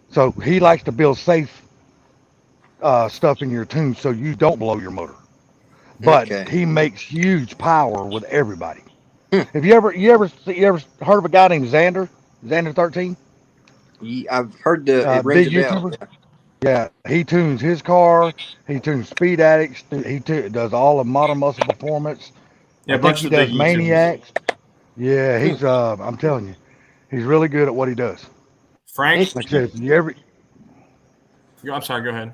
So he likes to build safe stuff in your tune so you don't blow your motor. But Okay. he makes huge power with everybody. Hmm. Have you ever heard of a guy named Xander 13? I've heard it rings a Big bell. YouTuber. Yeah, he tunes his car. He tunes Speed Addicts. Does all of Modern Muscle Performance. Yeah, I a think bunch he of the big does YouTubers. Maniacs. Yeah, Hmm. he's I'm telling you, he's really good at what he does. Frank, Like I Interesting. said, if you ever I'm sorry. Go ahead.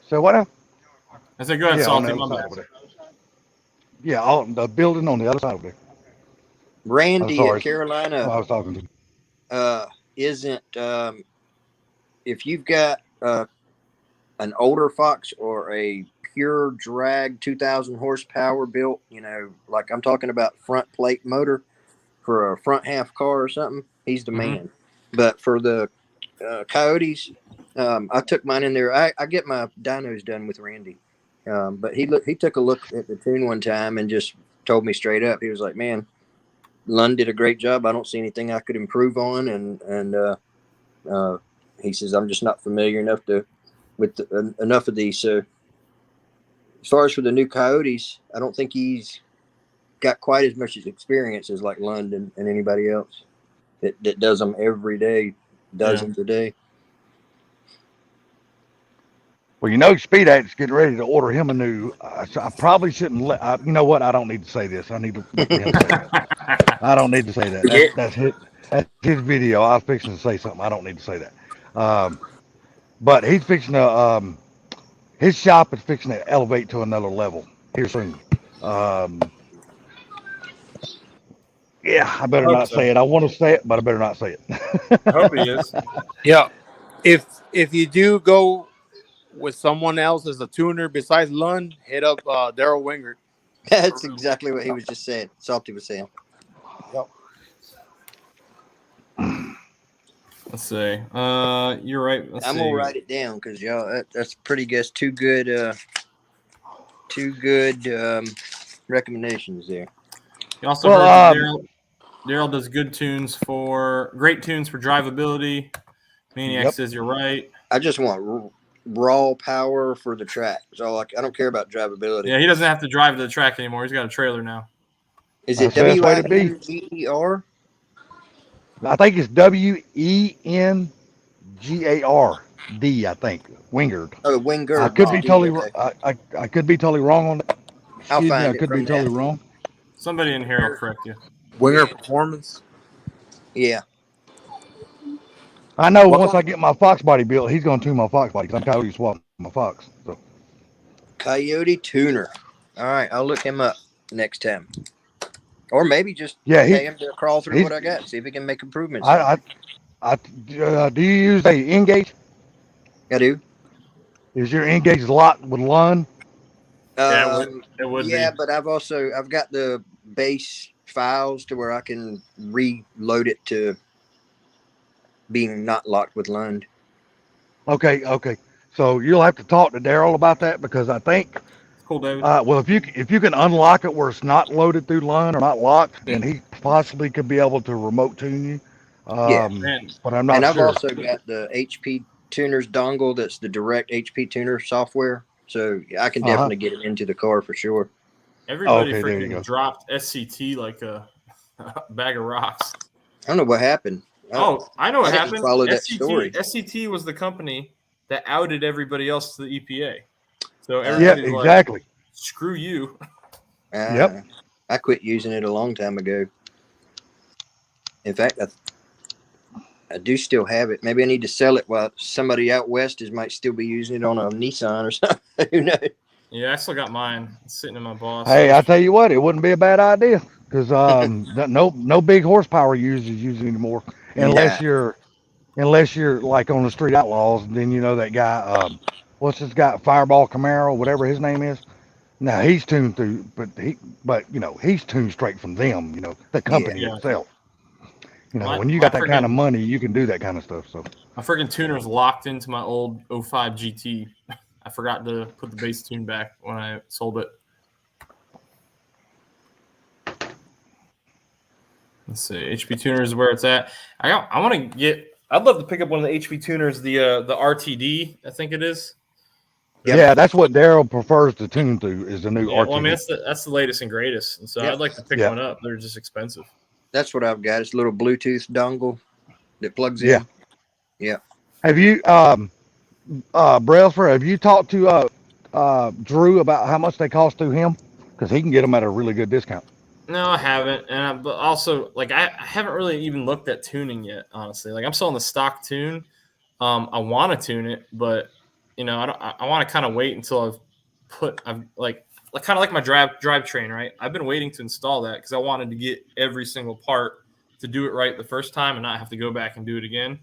so what now? I said, go ahead, Yeah, on Salty. the other My side bad. over there. Yeah, the building on the other side over there. I'm Randy at sorry, who Carolina I was talking to. isn't. If you've got an older Fox or a pure drag 2000 horsepower built, like I'm talking about front plate motor for a front half car or something, he's the Mm-hmm. man. But for the Coyotes, I took mine in there. I get my dynos done with Randy. But he took a look at the tune one time and just told me straight up. He was like, "Man, Lund did a great job. I don't see anything I could improve on." And he says, "I'm just not familiar enough enough of these." So as far as for the new Coyotes, I don't think he's got quite as much experience as like Lund and anybody else that does them every day, dozens a day. Well, Speed Addict's getting ready to order him a new. So I probably shouldn't let. You know what? I don't need to say this. I need to wait for him to say that. I don't need to say that. Yeah. That's his video. I was fixing to say something. I don't need to say that. Um, but he's fixing to. His shop is fixing to elevate to another level here soon. Um, yeah, I I better hope not so. say it. I want to say it, but I better not say I hope he it. is. Yeah. If you do go with someone else as a tuner besides Lund, hit up Daryl Wingert. That's exactly what he was just saying. Salty was saying. Yep. Let's see. You're right. Let's I'm see. gonna write it down because y'all that's pretty good. Two good recommendations there. You also Well, heard that Daryl does great tunes for drivability. Maniac yep. says you're right. I just want raw power for the track. So I don't care about drivability. Yeah, he doesn't have to drive to the track anymore. He's got a trailer now. Is it That's the best way to be. WINGER? I think it's WENGARD. I think Wingard. Oh, I Wingard could with the be D. totally. Okay, I could be totally wrong on that. I'll Excuse me. I find it could be from that. totally wrong. Somebody in here will correct you. Winger Performance. Yeah. I know What once I kind? get my Fox body built, he's going to tune my Fox body because I'm Coyote swap my Fox. So Coyote Tuner. All right, I'll look him up next time. Or maybe just yeah, pay him to crawl through he's. what I got, see if he can make improvements on it. Do you use a Engage? I do. Is your Engage locked with Lund? Yeah, it would Yeah, be. but I've got the base files to where I can reload it to being not locked with Lund. Okay. So you'll have to talk to Daryl about that because I think. It's cool, David. Well, if you can unlock it where it's not loaded through Lund or not locked, then he possibly could be able to remote tune you. Yeah. Man, But I'm And not I've sure. also got the HP Tuners dongle that's the direct HP Tuner software. So I can Uh huh. definitely get it into the car for sure. Oh, everybody okay, there you freaking go. dropped SCT like a bag of rocks. I don't know what happened. Oh, I know what I didn't happened. follow that story. SCT was the company that outed everybody else to the EPA. So Yeah, everybody's like, exactly. screw you. Yep. I quit using it a long time ago. In fact, I do still have it. Maybe I need to sell it while somebody out west might still be using it on a Nissan or something. Who knows? Yeah, I still got mine. It's sitting in my boss. Hey, I tell you what, it wouldn't be a bad idea because no big horsepower users use it anymore Nah. unless you're like on the Street Outlaws. Then you know that guy. What's this guy? Fireball Camaro, whatever his name is. Now he's tuned through, but he's tuned straight from them. The Yeah. company Yeah. itself. My When you my got that kind of freaking money, you can do that kind of stuff. So my freaking tuner's locked into my old '05 GT. I forgot to put the base tune back when I sold it. Let's see. HP tuner is where it's at. I want to get. I'd love to pick up one of the HP tuners, the RTD. I think it is. Yep. Yeah, that's what Daryl prefers to tune to is the new Yeah, RTD. well, I mean that's the latest and greatest, and so Yep. I'd like to pick Yeah. one up. They're just expensive. That's what I've got. It's a little Bluetooth dongle that plugs in. Yeah. Yeah. Have you, Brailsford, have you talked to Drew about how much they cost through him? Because he can get them at a really good discount. No, I haven't, but also like I haven't really even looked at tuning yet. Honestly, like I'm still on the stock tune. I want to tune it, but you know, I want to kind of wait until I've like kind of like my drivetrain, right? I've been waiting to install that because I wanted to get every single part to do it right the first time and not have to go back and do it again.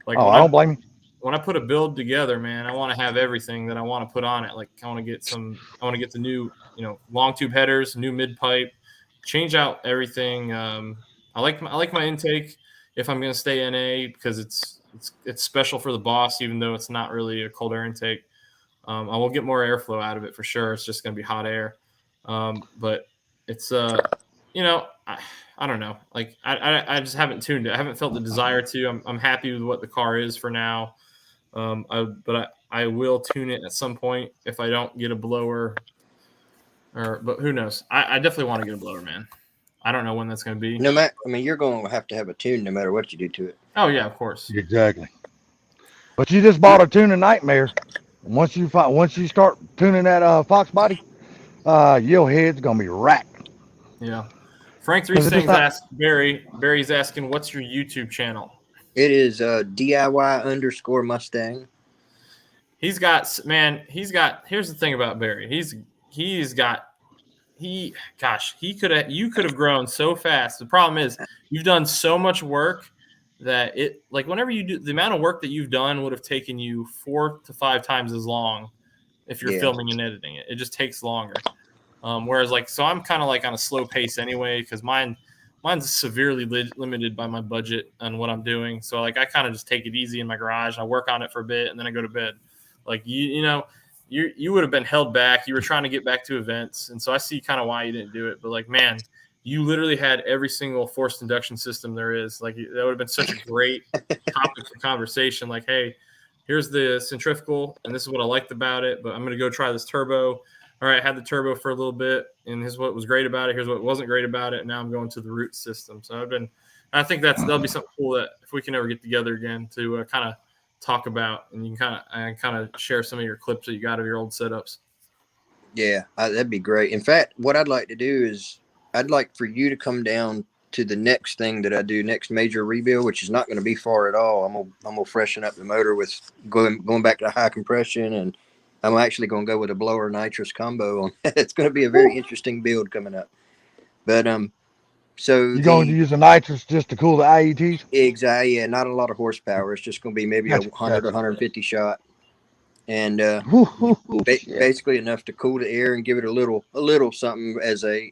Like I don't blame you. when I put a build together, man, I want to have everything that I want to put on it. Like I want to get the new, you know, long tube headers, new mid pipe, change out everything. I like my intake if I'm going to stay NA because it's special for the boss, even though it's not really a cold air intake. I will get more airflow out of it for sure. It's just going to be hot air. But it's, you know, I don't know. Like I just haven't tuned it. I haven't felt the desire to. I'm happy with what the car is for now. But I will tune it at some point if I don't get a blower. But who knows? I definitely want to get a blower, man. I don't know when that's going to be. No matter, I mean, you're going to have a tune no matter what you do to it. Oh yeah, of course. Exactly. But you just bought a tuning nightmare. Once you start tuning that Foxbody, your head's gonna be racked. Yeah. Frank Three Things asked Barry's asking, what's your YouTube channel? It is DIY_Mustang. He's got here's the thing about Barry. You could have grown so fast. The problem is you've done so much work that it, like, whenever you do, the amount of work that you've done would have taken you 4 to 5 times as long if you're filming and editing it. It just takes longer. Whereas like, so I'm kind of like on a slow pace anyway, because mine's severely limited by my budget and what I'm doing. So like, I kind of just take it easy in my garage. I work on it for a bit and then I go to bed. Like you would have been held back. You were trying to get back to events. And so I see kind of why you didn't do it, but like, man, you literally had every single forced induction system there is. Like that would have been such a great topic for conversation. Like, hey, here's the centrifugal and this is what I liked about it, but I'm going to go try this turbo. All right, I had the turbo for a little bit, and here's what was great about it. Here's what wasn't great about it. And now I'm going to the root system. So I think that'll be something cool that if we can ever get together again to kind of talk about, and you can kind of share some of your clips that you got of your old setups. Yeah, that'd be great. In fact, what I'd like to do is I'd like for you to come down to the next thing that I do, next major rebuild, which is not going to be far at all. I'm gonna freshen up the motor with going back to high compression, and I'm actually going to go with a blower nitrous combo. It's going to be a very interesting build coming up. But so you're going to use the nitrous just to cool the IETs? Exactly. Yeah, not a lot of horsepower. It's just going to be maybe a 100 or 150 shot, and basically enough to cool the air and give it a little something as a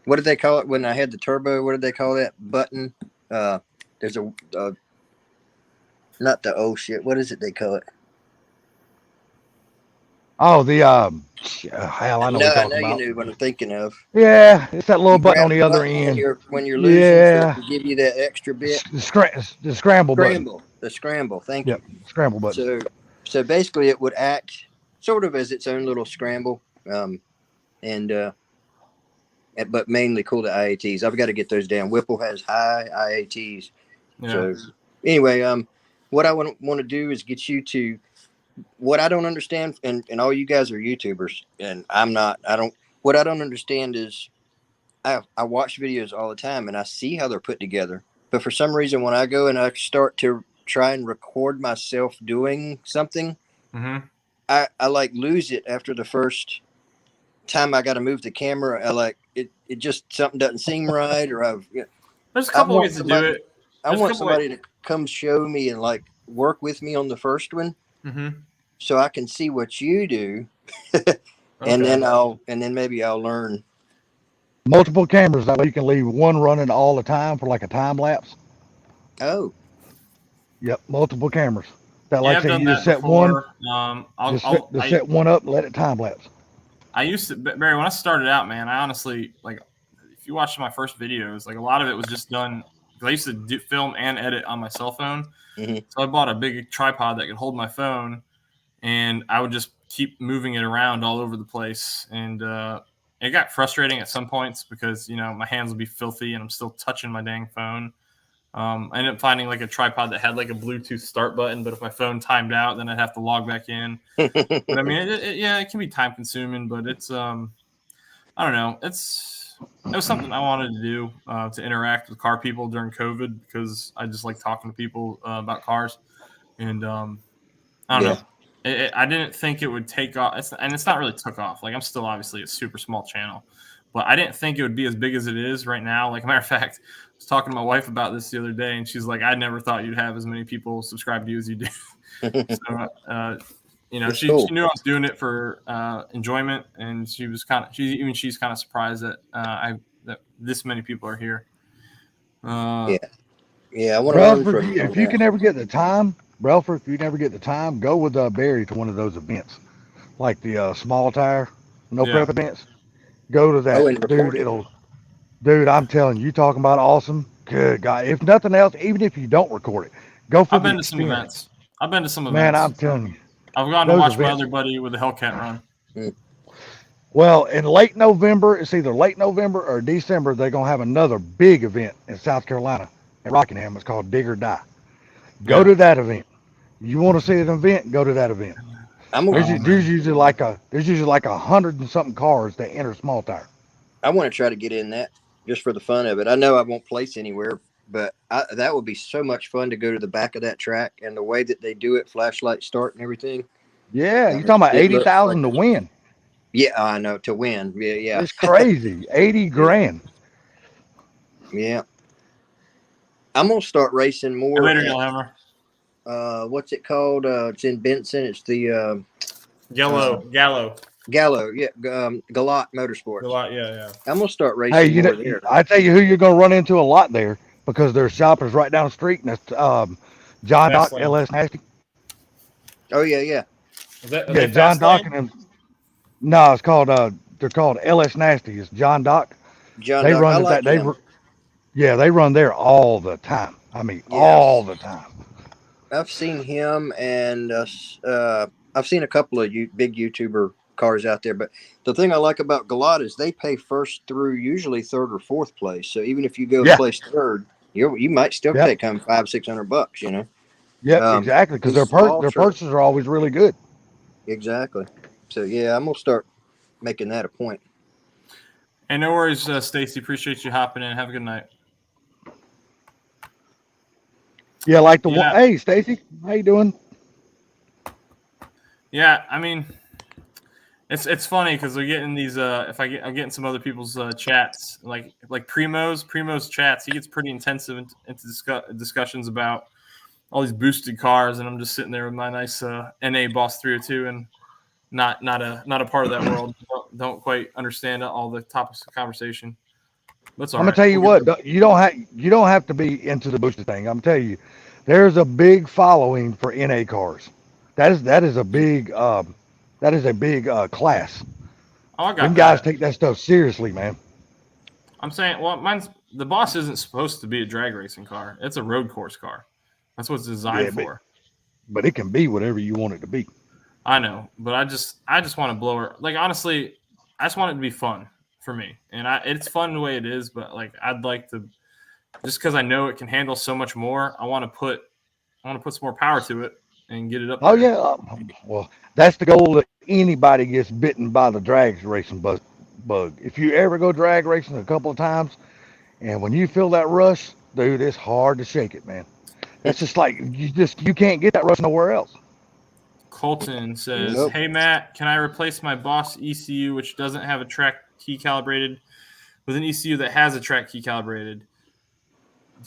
what did they call it when I had the turbo? What did they call that button? There's a not the what is it they call it? Oh, the hell, I know what you're talking about. You knew what I'm thinking of. Yeah, it's that little button on the other end. When you're losing, so to give you that extra bit. The scramble button. The scramble. Thank you. Yep, scramble button. So basically, it would act sort of as its own little scramble, but mainly cool the IATs. I've got to get those down. Whipple has high IATs. Yeah. So anyway, what I want to do is get you to. What I don't understand, and all you guys are YouTubers, and I'm not. What I don't understand is, I watch videos all the time, and I see how they're put together. But for some reason, when I go and I start to try and record myself doing something, I like lose it after the first time. I got to move the camera. I like it. It just something doesn't seem right, or There's a couple ways to do it. I want somebody to come show me and like work with me on the first one. So I can see what you do, and then maybe I'll learn. Multiple cameras, that way you can leave one running all the time for like a time lapse. Oh. Yep, multiple cameras. That like you just set before. I'll set one up, let it time lapse. I used to, Barry, when I started out, man, I honestly, like, if you watch my first videos, like a lot of it was just done. I used to film and edit on my cell phone, so I bought a big tripod that could hold my phone, and I would just keep moving it around all over the place. And it got frustrating at some points because my hands would be filthy and I'm still touching my dang phone. I ended up finding like a tripod that had like a Bluetooth start button, but if my phone timed out, then I'd have to log back in. But I mean, it can be time consuming, but it's I don't know. It was something I wanted to do to interact with car people during COVID because I just like talking to people about cars, and I don't know. I didn't think it would take off, and it's not really took off. Like I'm still obviously a super small channel, but I didn't think it would be as big as it is right now. Like, matter of fact, I was talking to my wife about this the other day, and she's like, "I never thought you'd have as many people subscribe to you as you do." So, she knew I was doing it for enjoyment, and she's kind of surprised that that this many people are here. Yeah, I want to learn Relford, from you. if you can ever get the time, Relford, if you never get the time, go with Barry to one of those events, like the small tire, no prep events. Go to that, and record it. Dude, I'm telling you, talking about awesome. Good God. If nothing else, even if you don't record it, go for I've the been to some experience. events. I've been to some events. Man, I'm telling you. I've gone to those watch my events- other buddy with the Hellcat run. Well, in late November, it's either late November or December, they're going to have another big event in South Carolina at Rockingham. It's called Dig or Die. Go to that event. You want to see an event, go to that event. There's usually like 100 and something cars that enter small tire. I want to try to get in that just for the fun of it. I know I won't place anywhere, but that would be so much fun to go to the back of that track and the way that they do it, flashlight start and everything. Yeah, you're talking about 80,000 to win. Yeah, I know, to win. Yeah. It's crazy. 80 grand. Yeah. I'm gonna start racing more. Later, Yellowhammer. What's it called? It's in Benson. It's the Gallo. Gallo. Yeah, Galot Motorsports. Galot, yeah. I'm gonna start racing more there. I tell you who you're gonna run into a lot there because there's shoppers right down the street, and that's John Doc, LS Nasty. Oh yeah. Yeah, John Doc and him. No, it's called they're called LS Nasty. It's John Doc. They run that. They run there all the time. I mean, all the time. I've seen him, and I've seen a couple of big YouTuber cars out there. But the thing I like about Galot is they pay first through usually third or fourth place. So even if you go place third, you might still take home $500-600. Yep, exactly. Because their purchases are always really good. Exactly. So yeah, I'm gonna start making that a point. Hey, no worries, Stacy. Appreciate you hopping in. Have a good night. Yeah, like hey, Stacy, how you doing? Yeah, I mean, it's funny because we're getting these. I'm getting some other people's chats, like Primo's chats. He gets pretty intensive into discussions about all these boosted cars, and I'm just sitting there with my nice NA Boss 302 and not a part of that world. Don't quite understand all the topics of conversation. That's all I'm gonna tell you what, you don't have to be into the boosted thing. I'm telling you, there's a big following for NA cars. That is a big class. Oh, I got Them guys take that stuff seriously, man. I'm saying, the Boss isn't supposed to be a drag racing car. It's a road course car. That's what it's designed for. But it can be whatever you want it to be. I know, but I just want to blow her. Like, honestly, I just want it to be fun for me, and it's fun the way it is. But like, I'd like to, just because I know it can handle so much more. I want to put some more power to it and get it up. Oh yeah, well, that's the goal that anybody gets bitten by the drag racing bug. If you ever go drag racing a couple of times, and when you feel that rush, dude, it's hard to shake it, man. It's just like you can't get that rush nowhere else. Colton says, Hey, Matt, can I replace my Boss ECU, which doesn't have a track key calibrated, with an ECU that has a track key calibrated?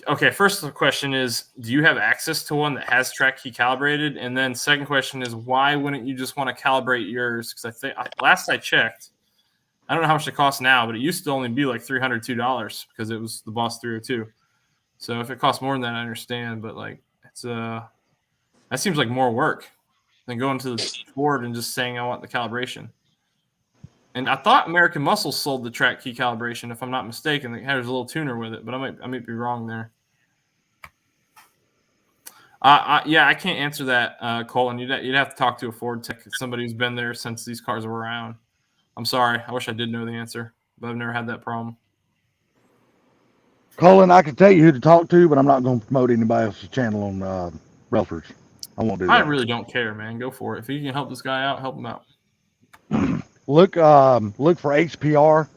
Okay, first question is, do you have access to one that has track key calibrated? And then second question is, why wouldn't you just want to calibrate yours? Because I think last I checked, I don't know how much it costs now, but it used to only be like $302 because it was the Boss 302. So if it costs more than that, I understand. But like, it's that seems like more work than going to the board and just saying I want the calibration. And I thought American Muscle sold the track key calibration, if I'm not mistaken. There's a little tuner with it, but I might be wrong there. Yeah, I can't answer that, Colin. You'd have to talk to a Ford tech, somebody who's been there since these cars were around. I'm sorry. I wish I did know the answer, but I've never had that problem. Colin, I can tell you who to talk to, but I'm not going to promote anybody else's channel on Relford's. I won't do that. I really don't care, man. Go for it. If you can help this guy out, help him out. Look for HPR,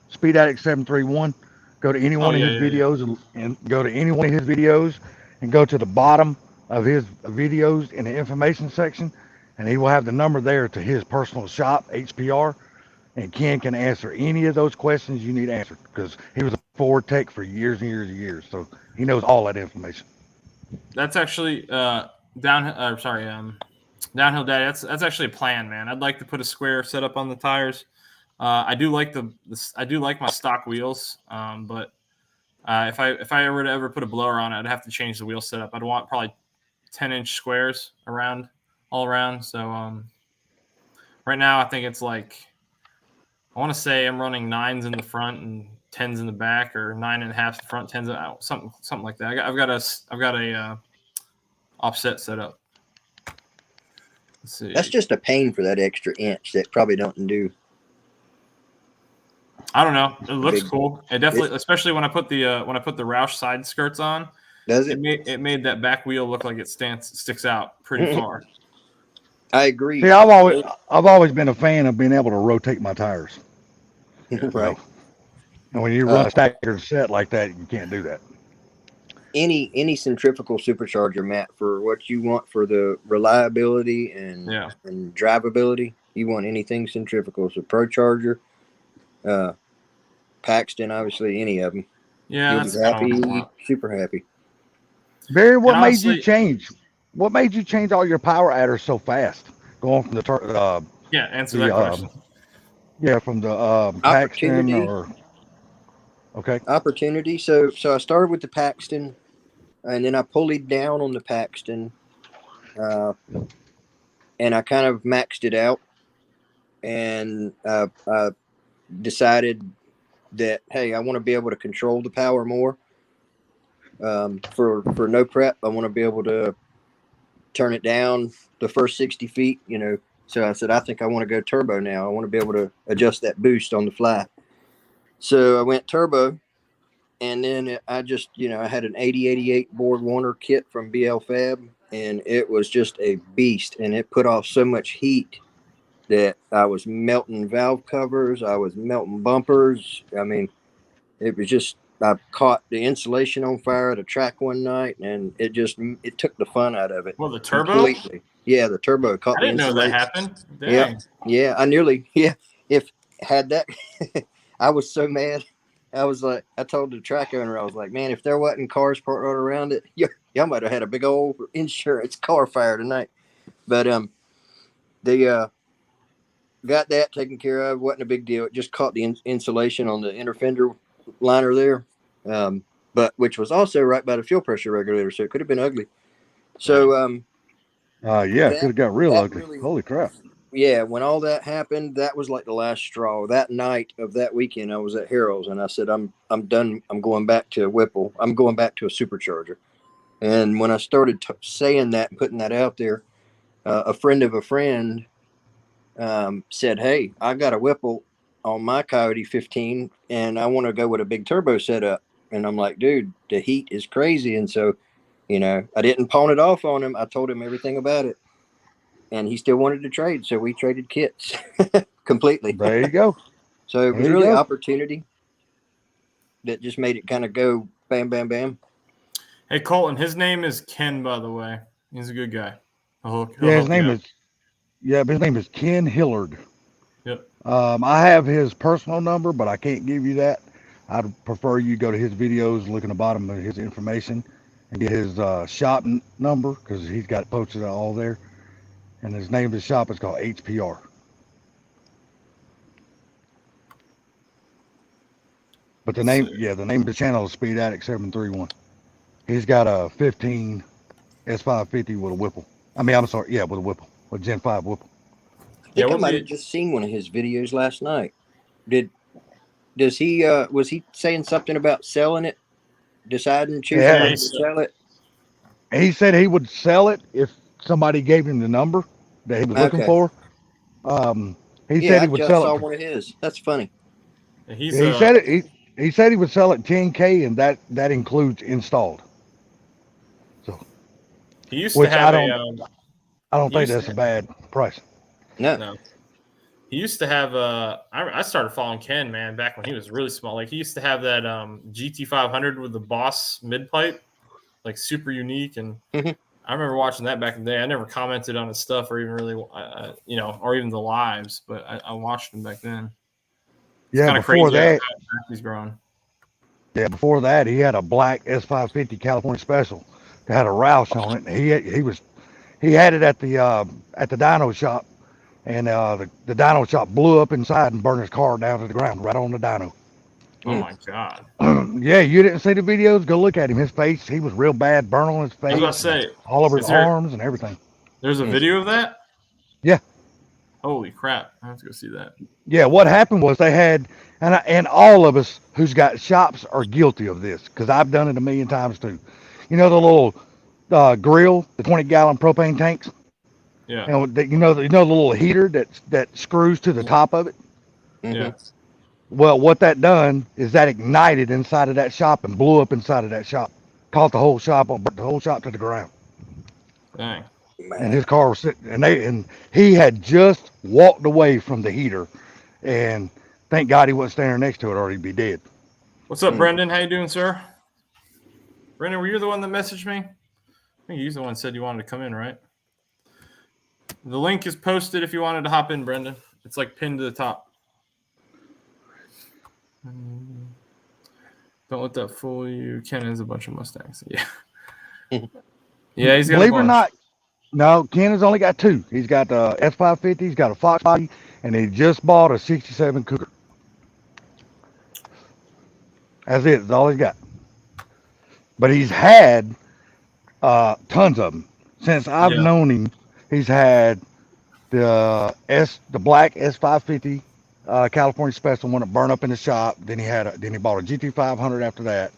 Speed Addict 731. Go to any one of his videos and go to any one of his videos and go to the bottom of his videos in the information section, and he will have the number there to his personal shop, HPR, and Ken can answer any of those questions you need answered because he was a Ford tech for years and years and years, so he knows all that information. That's actually Downhill Daddy. That's actually a plan, man. I'd like to put a square setup on the tires. I do like my stock wheels, but if I were to ever put a blower on it, I'd have to change the wheel setup. I'd want probably 10-inch squares all around. So right now I think it's like I want to say I'm running 9s in the front and 10s in the back, or 9.5 in the front, 10s out, something like that. I've got a offset set up. Let's see. That's just a pain for that extra inch that probably don't do. I don't know. It looks cool. It definitely, especially when I put the Roush side skirts on. Does it? It made that back wheel look like it sticks out pretty far. I agree. See, I've always been a fan of being able to rotate my tires. Right. And when you run a staggered set like that, you can't do that. Any centrifugal supercharger, Matt, for what you want for the reliability and drivability, you want anything centrifugal. So ProCharger, Paxton, obviously, any of them. Yeah, you'll be happy, super happy. Barry, what made you change? What made you change all your power adders so fast? Going from the answer that question. Yeah, from the Paxton or Opportunity. So I started with the Paxton, and then I pulleyed down on the Paxton, and I kind of maxed it out, and I decided that, hey, I want to be able to control the power more. For no prep, I want to be able to turn it down the first 60 feet, So I said, I think I want to go turbo now. I want to be able to adjust that boost on the fly. So I went turbo, and then I just, I had an 8088 Board Warner kit from BL Fab, and it was just a beast, and it put off so much heat that I was melting valve covers. I was melting bumpers. I mean, it was just, I caught the insulation on fire at a track one night, and it took the fun out of it. Well, the turbo? Completely. Yeah, the turbo caught the insulation. I didn't know that happened. Dang. Yeah, I nearly, if had that, I was so mad. I was like, I told the track owner, I was like, man, if there wasn't cars parked right around it, y'all might have had a big old insurance car fire tonight. But they got that taken care of. Wasn't a big deal. It just caught the insulation on the inner fender liner there, but which was also right by the fuel pressure regulator, so it could have been ugly. So could have got real ugly. Really, holy crap. Yeah, when all that happened, that was like the last straw. That night of that weekend, I was at Harrell's, and I said, I'm done. I'm going back to Whipple. I'm going back to a supercharger. And when I started saying that and putting that out there, a friend of a friend said, hey, I got a Whipple on my Coyote 15, and I want to go with a big turbo setup. And I'm like, dude, the heat is crazy. And so, I didn't pawn it off on him. I told him everything about it, and he still wanted to trade. So we traded kits completely. There you go. So it was really opportunity that just made it kind of go bam, bam, bam. Hey, Colton, his name is Ken, by the way. He's a good guy. His name is Ken Hillard. Yep. I have his personal number, but I can't give you that. I'd prefer you go to his videos, look in the bottom of his information, and get his shop number, because he's got it posted all there. And his name of the shop is called HPR. But the name of the channel is Speed Addict 731. He's got a 15 S550 with a Whipple. With a Whipple, with Gen 5 Whipple. think Yeah, I might have just seen one of his videos last night. Does he was he saying something about selling it, choosing Yeah, to sell it? he said he would sell it if somebody gave him the number that he was looking Okay. for. He said Yeah, I he would just sell saw it. one of his. That's funny. he's He said it. He said he would sell it 10K, and that includes installed. So, he used to which have I don't he think used that's a bad price. No. no. He used to have I started following Ken, man, back when he was really small. Like he used to have that GT500 with the Boss mid pipe, like super unique. And Mhm. I remember watching that back in the day. I never commented on his stuff or even really, or even the lives, but I watched him back then. It's Yeah, kind of before crazy how that, fast he's grown. yeah, before that, he had a black S550 California Special that had a Roush on it. And he had it at the dyno shop, and the dyno shop blew up inside and burned his car down to the ground right on the dyno. Oh my God. Yeah, you didn't see the videos? Go look at him. His face, he was real bad, burn on his I was about face, to and say, all over his is there arms and everything. there's a video of that? Yeah. Holy crap. I have to go see that. Yeah, what happened was they had, and all of us who's got shops are guilty of this because I've done it a million times too. You know the little grill, the 20-gallon propane tanks, Yeah. and you know the little heater that screws to the top of it. Yeah. Well, what that done is that ignited inside of that shop and blew up inside of that shop, caught the whole shop to the ground. Dang. And his car was sitting, and he had just walked away from the heater, and thank God he wasn't standing next to it, or he'd be dead. What's up, Brendan? How you doing, sir? Brendan, were you the one that messaged me? I think you're the one that said you wanted to come in, right? The link is posted if you wanted to hop in, Brendan. It's like pinned to the top. Don't let that fool you. Ken has a bunch of Mustangs. Yeah. Yeah, he's got Believe a it or bunch. not, no, Ken has only got two. He's got the S550, he's got a Foxbody, and he just bought a 67 Cougar. That's it. That's all he's got. But he's had tons of them since I've known him. He's had the black S550 California Special one that burned up in the shop. Then he bought a GT500 after that,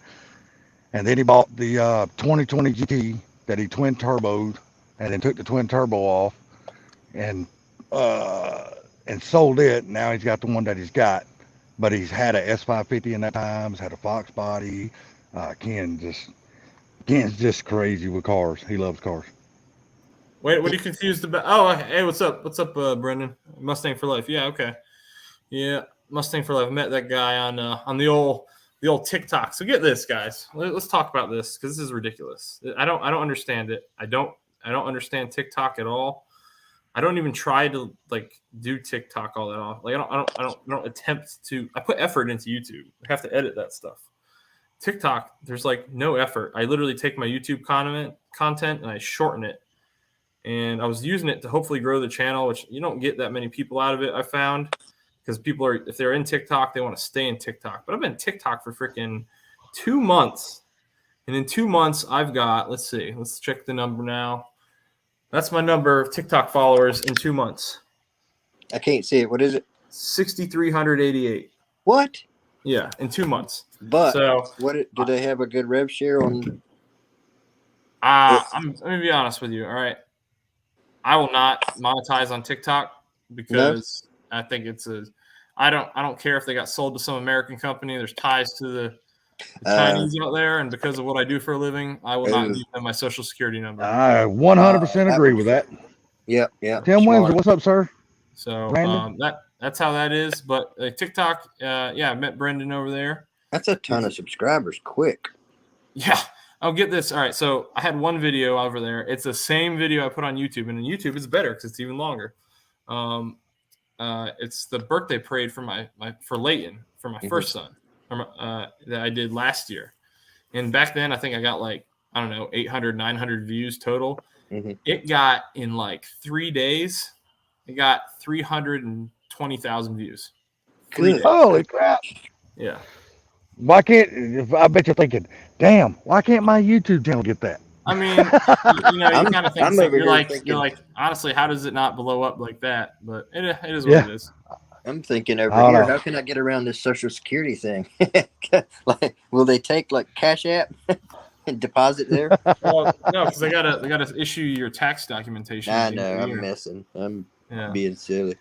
and then he bought the 2020 GT that he twin turboed, and then took the twin turbo off, and sold it. Now he's got the one that he's got, but he's had a S550 in that time. He's had a Foxbody. Ken's just crazy with cars. He loves cars. Wait, what are you confused about? Oh, hey, what's up? What's up, Brendan? Mustang for life. Yeah, okay. Yeah, Mustang for life. I met that guy on the old TikTok. So get this, guys. Let's talk about this because this is ridiculous. I don't understand it. I don't understand TikTok at all. I don't even try to do TikTok all that often. Like I don't attempt to. I put effort into YouTube. I have to edit that stuff. TikTok, there's no effort. I literally take my YouTube content and I shorten it. And I was using it to hopefully grow the channel, which you don't get that many people out of it, I found. Because people if they're in TikTok, they want to stay in TikTok. But I've been in TikTok for freaking 2 months. And in 2 months, I've got, let's check the number now. That's my number of TikTok followers in 2 months. I can't see it. What is it? 6,388. What? Yeah, in 2 months. But so do they have a good rev share on? let me be honest with you. All right. I will not monetize on TikTok because I think I don't care if they got sold to some American company. There's ties to the Chinese out there, and because of what I do for a living, I will not give them my social security number. I 100% agree with that. Yep. Tim Windsor, what's up, sir? So that's how that is. But TikTok, I met Brendan over there. That's a ton of subscribers quick. Yeah. I'll get this. All right. So I had one video over there. It's the same video I put on YouTube, and on YouTube it's better because it's even longer. It's the birthday parade for for Leighton, for my first son, that I did last year. And back then I think I got 800, 900 views total. Mm-hmm. It got in 3 days. It got 320,000 views. Holy crap. Yeah. Why can't, I bet you're thinking, damn, why can't my YouTube channel get that? I mean, you know, you kind of think I'm the same. over here thinking- you're like, honestly, how does it not blow up like that? But it is what Yeah. it is. I'm thinking over I don't here, know. how can I get around this Social Security thing? Like, will they take like Cash App and deposit there? Well, no, because they gotta issue your tax documentation. I at the end of know, the I'm year. messing. I'm Yeah. being silly.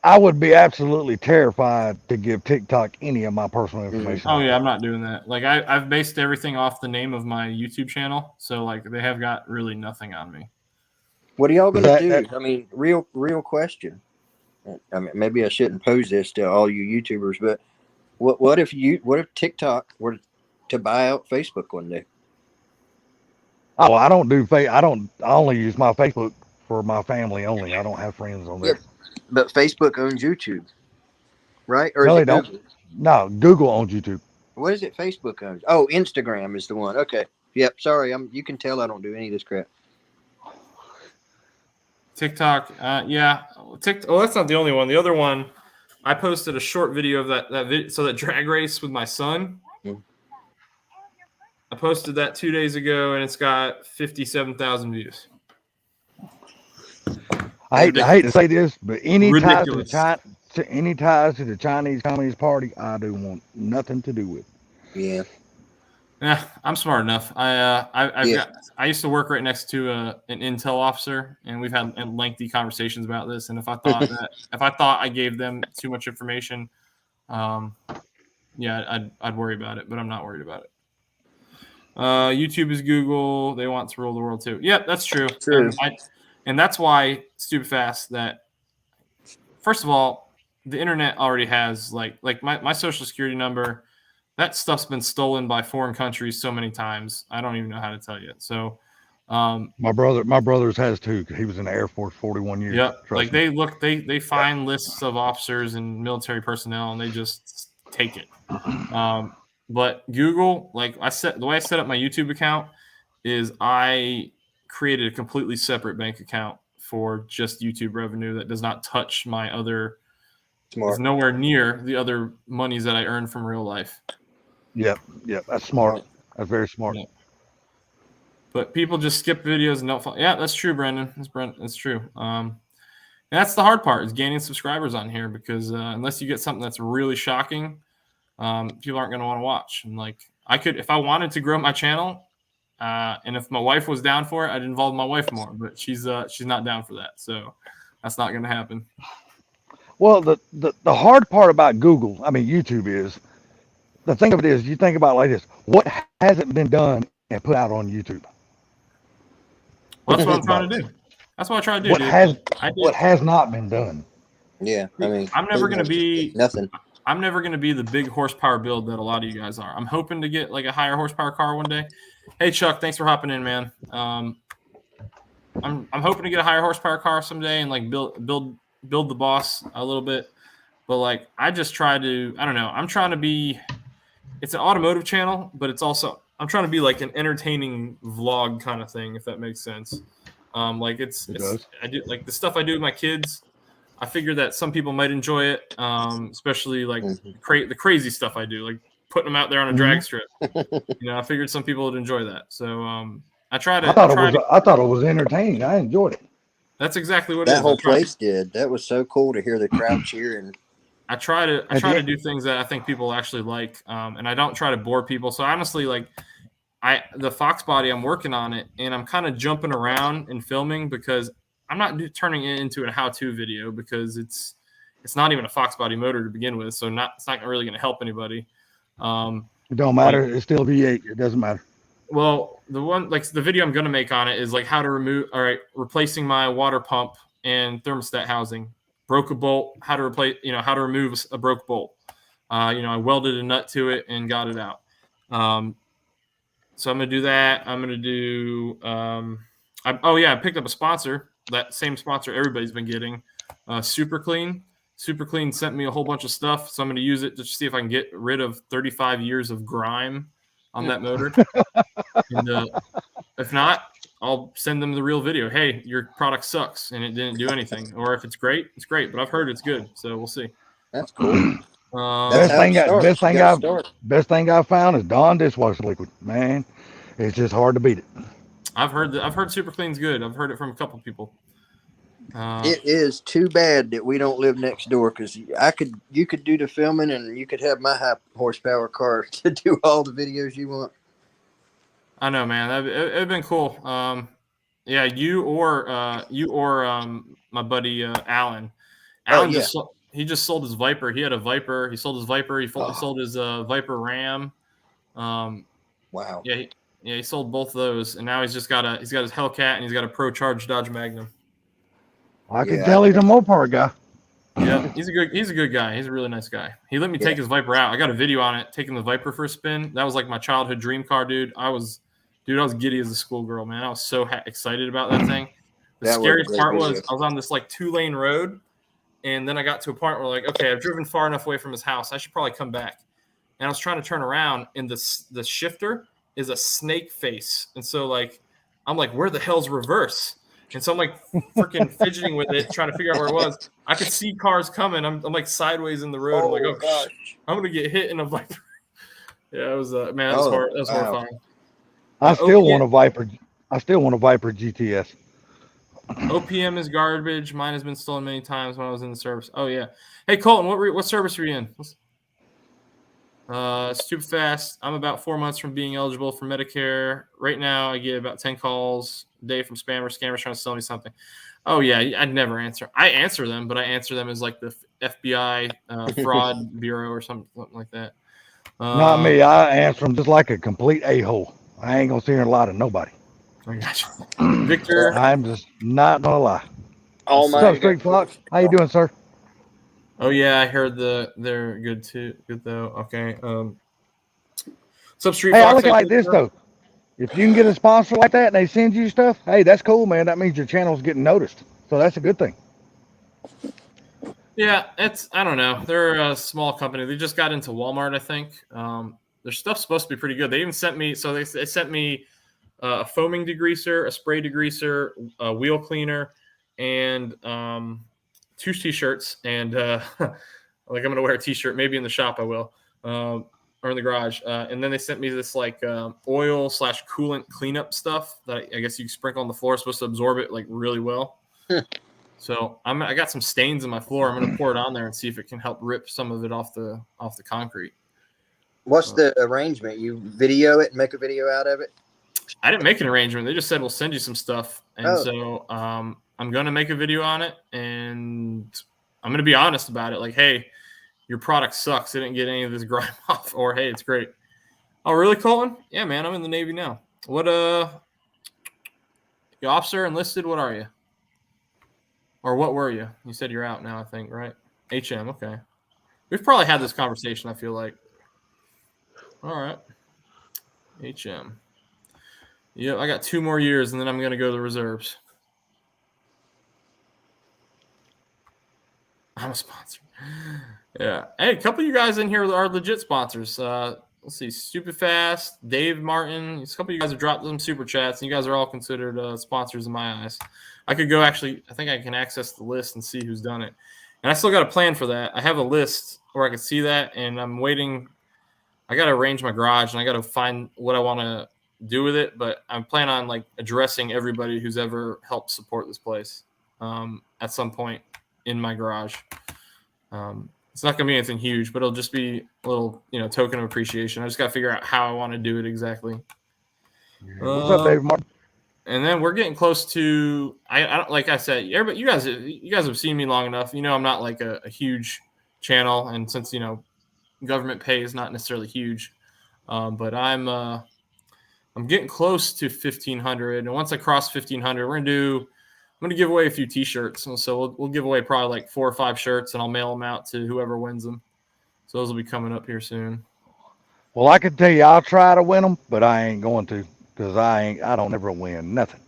I would be absolutely terrified to give TikTok any of my personal information. Oh yeah, I'm not doing that. Like I've based everything off the name of my YouTube channel, so like they have got really nothing on me. What are y'all gonna That- do? that- I mean, real question. I mean, maybe I shouldn't pose this to all you YouTubers, but what if TikTok were to buy out Facebook one day? Oh, I don't do I only use my Facebook for my family only. I don't have friends on there. Yep. But Facebook owns YouTube, right? Or No, is they it don't. Google? No, Google owns YouTube. What is it? Facebook owns? Oh, Instagram is the one. Okay. Yep. Sorry, you can tell I don't do any of this crap. TikTok, yeah. Oh, that's not the only one. The other one, I posted a short video of that drag race with my son. Mm. I posted that 2 days ago, and it's got 57,000 views. I hate to say this, but any ties to Ridiculous. any ties to the Chinese Communist Party, I do want nothing to do with. Yeah. Yeah, I'm smart enough. I used to work right next to an intel officer, and we've had lengthy conversations about this. And if I thought I gave them too much information, yeah, I'd worry about it. But I'm not worried about it. YouTube is Google. They want to rule the world too. Yeah, that's true. True. And that's why stupid fast. That first of all, the internet already has like my social security number. That stuff's been stolen by foreign countries so many times. I don't even know how to tell you. So, My brother's has too. He was in the Air Force 41 years. yeah, Trust like me. they find lists of officers and military personnel, and they just take it. But Google, like the way I set up my YouTube account is I created a completely separate bank account for just YouTube revenue that does not touch my other. Smart. Is nowhere near the other monies that I earn from real life. Yep. That's smart. That's very smart. Yeah. But people just skip videos and don't follow. Yeah, that's true, Brendan. That's true. And that's the hard part is gaining subscribers on here because unless you get something that's really shocking, people aren't going to want to watch. And like I could, if I wanted to grow my channel, and if my wife was down for it, I'd involve my wife more. But she's not down for that, so that's not going to happen. Well, the hard part about Google, I mean YouTube, is the thing of it is you think about it like this: what hasn't been done and put out on YouTube? Well, that's what I'm trying to do. That's what I try to do. What has not been done? Yeah. I mean, I'm never going to be nothing. I'm never going to be the big horsepower build that a lot of you guys are. I'm hoping to get like a higher horsepower car one day. Hey Chuck, thanks for hopping in, man. I'm hoping to get a higher horsepower car someday and like build the boss a little bit. But like I just try to, I don't know. I'm trying to be. It's an automotive channel, but it's also I'm trying to be like an entertaining vlog kind of thing, if that makes sense. Like it's I do like the stuff I do with my kids. I figure that some people might enjoy it, especially like the crazy stuff I do, like putting them out there on a drag strip. I figured some people would enjoy that. So I try to. I thought it was entertaining. I enjoyed it. That's exactly what that whole place did. That was so cool to hear the crowd cheering. I try to do things that I think people actually like, and I don't try to bore people. So honestly, like the Foxbody, I'm working on it, and I'm kind of jumping around and filming because I'm not turning it into a how-to video because it's not even a Foxbody motor to begin with, so it's not really going to help anybody. It don't matter. It's still a V8. It doesn't matter. Well, the video I'm going to make on it is like how to replacing my water pump and thermostat housing. Broke a bolt, how to remove a broke bolt. I welded a nut to it and got it out. So I'm going to do that. I'm going to do I picked up a sponsor, that same sponsor everybody's been getting, Super Clean. Super Clean sent me a whole bunch of stuff, so I'm going to use it to see if I can get rid of 35 years of grime on that motor. And if not, I'll send them the real video. Hey, your product sucks and it didn't do anything. Or if it's great, it's great. But I've heard it's good, so we'll see. That's cool. Best thing I've found is Dawn dishwasher liquid. Man, it's just hard to beat it. I've heard Super Clean's good. I've heard it from a couple people. It is too bad that we don't live next door, because you could do the filming and you could have my high horsepower car to do all the videos you want. I know, man. It'd been cool. Yeah, you or my buddy Alan. Alan yeah. he just sold his Viper. He had a Viper. He sold his Viper. He Oh. sold his Viper Ram. Wow. Yeah, he sold both of those, and now he's got his Hellcat and he's got a Pro Charged Dodge Magnum. I could tell he's a Mopar guy. Yeah, he's a good guy. He's a really nice guy. He let me take his Viper out. I got a video on it, taking the Viper for a spin. That was like my childhood dream car, dude. I was giddy as a schoolgirl, man. I was so excited about that thing. The scariest part was I was on this like 2-lane road, and then I got to a point where like, okay, I've driven far enough away from his house. I should probably come back. And I was trying to turn around, and the shifter is a snake face, and so like I'm like, where the hell's reverse? And so I'm like freaking fidgeting with it, trying to figure out where it was. I could see cars coming. I'm like sideways in the road. I'm like, oh gosh, I'm gonna get hit in a Viper. Yeah, it was man, that was horrifying. I still want a Viper. I still want a Viper GTS. OPM is garbage. Mine has been stolen many times when I was in the service. Oh yeah. Hey Colton, what service were you in? Stupid fast. I'm about 4 months from being eligible for Medicare. Right now, I get about 10 calls a day from scammers trying to sell me something. Oh yeah, I'd never answer. I answer them, but I answer them as like the FBI fraud bureau or something like that. Not me. I answer them just like a complete a-hole. I ain't gonna sit here and lie to nobody. I got you. Victor, I'm just not gonna lie. Oh What's up, Street Fox? How you doing, sir? Oh yeah, I heard they're good too. Good though. Okay. What's up, Street Hey, Fox? I look at it like this though. If you can get a sponsor like that and they send you stuff, hey, that's cool, man. That means your channel's getting noticed. So that's a good thing. Yeah, I don't know. They're a small company. They just got into Walmart, I think. Their stuff's supposed to be pretty good. They even sent me. So they sent me a foaming degreaser, a spray degreaser, a wheel cleaner, and 2 t-shirts. And like I'm gonna wear a t-shirt. Maybe in the shop I will. Or in the garage, and then they sent me this like oil/coolant cleanup stuff that I guess you sprinkle on the floor. It's supposed to absorb it like really well. So I got some stains in my floor. I'm gonna pour it on there and see if it can help rip some of it off the concrete. What's the arrangement? You video it and make a video out of it? I didn't make an arrangement. They just said we'll send you some stuff, and so I'm gonna make a video on it, and I'm gonna be honest about it. Like, hey, your product sucks. It didn't get any of this grime off. Or, hey, it's great. Oh, really, Colton? Yeah, man, I'm in the Navy now. What, you officer, enlisted? What are you? Or what were you? You said you're out now, I think, right? HM, okay. We've probably had this conversation, I feel like. All right. HM. Yeah, I got 2 more years, and then I'm going to go to the reserves. I'm a sponsor. Yeah. Hey, a couple of you guys in here are legit sponsors. Let's see. Stupid Fast, Dave Martin. A couple of you guys have dropped some super chats, and you guys are all considered sponsors in my eyes. I could go I think I can access the list and see who's done it. And I still got a plan for that. I have a list where I can see that, and I'm waiting. I got to arrange my garage, and I got to find what I want to do with it. But I'm planning on like addressing everybody who's ever helped support this place at some point in my garage. It's not going to be anything huge, but it'll just be a little, token of appreciation. I just got to figure out how I want to do it exactly. What's up, Dave Martin? And then we're getting close to. I don't, like I said, you guys have seen me long enough. I'm not like a huge channel, and since government pay is not necessarily huge, but I'm getting close to 1,500, and once I cross 1,500, I'm going to give away a few T-shirts. And so we'll give away probably like 4 or 5 shirts, and I'll mail them out to whoever wins them. So those will be coming up here soon. Well, I can tell you I'll try to win them, but I ain't going to because I don't ever win nothing.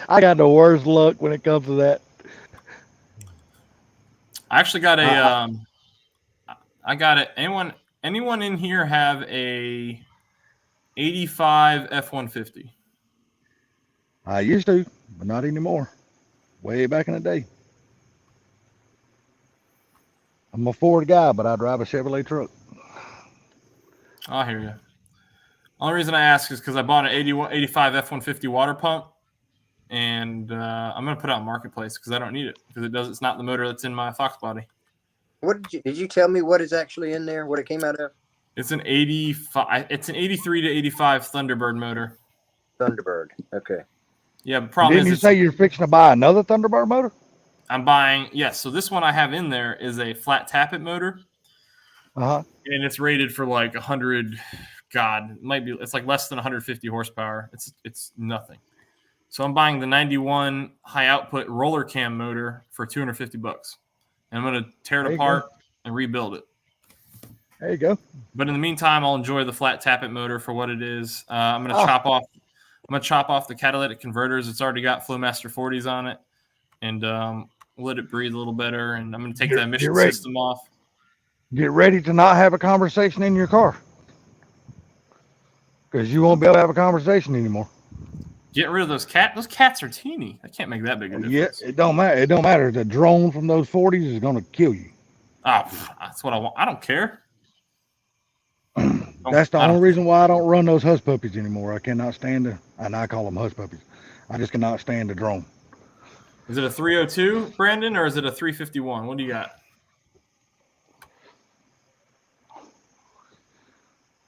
I got the worst luck when it comes to that. I actually got I got it. Anyone in here have a 85 F-150? I used to, but not anymore. Way back in the day. I'm a Ford guy, but I drive a Chevrolet truck. I hear you. Only reason I ask is because I bought an 85 F-150 water pump, and I'm gonna put it on Marketplace because I don't need it because it's not the motor that's in my Foxbody. What did you tell me what is actually in there? What it came out of? It's an 85. It's an 83 to 85 Thunderbird motor. Thunderbird. Okay. Yeah, the problem Didn't you say you're fixing to buy another Thunderbird motor? I'm buying. Yes, so this one I have in there is a flat tappet motor. Uh-huh. And it's rated for like 100. God, it might be. It's like less than 150 horsepower. It's nothing. So I'm buying the 91 high output roller cam motor for $250, and I'm gonna tear it apart and rebuild it. There you go. But in the meantime, I'll enjoy the flat tappet motor for what it is. I'm gonna chop off the catalytic converters. It's already got Flowmaster 40s on it, and let it breathe a little better. And I'm gonna take the emission system off. Get ready to not have a conversation in your car, because you won't be able to have a conversation anymore. Getting rid of those cats. Those cats are teeny. I can't make that big a difference. Yeah, it don't matter. It don't matter. The drone from those 40s is going to kill you. Oh, that's what I want. I don't care. That's the only reason why I don't run those hush puppies anymore. I cannot stand and I call them hush puppies. I just cannot stand the drone. Is it a 302, Brandon, or is it a 351? What do you got?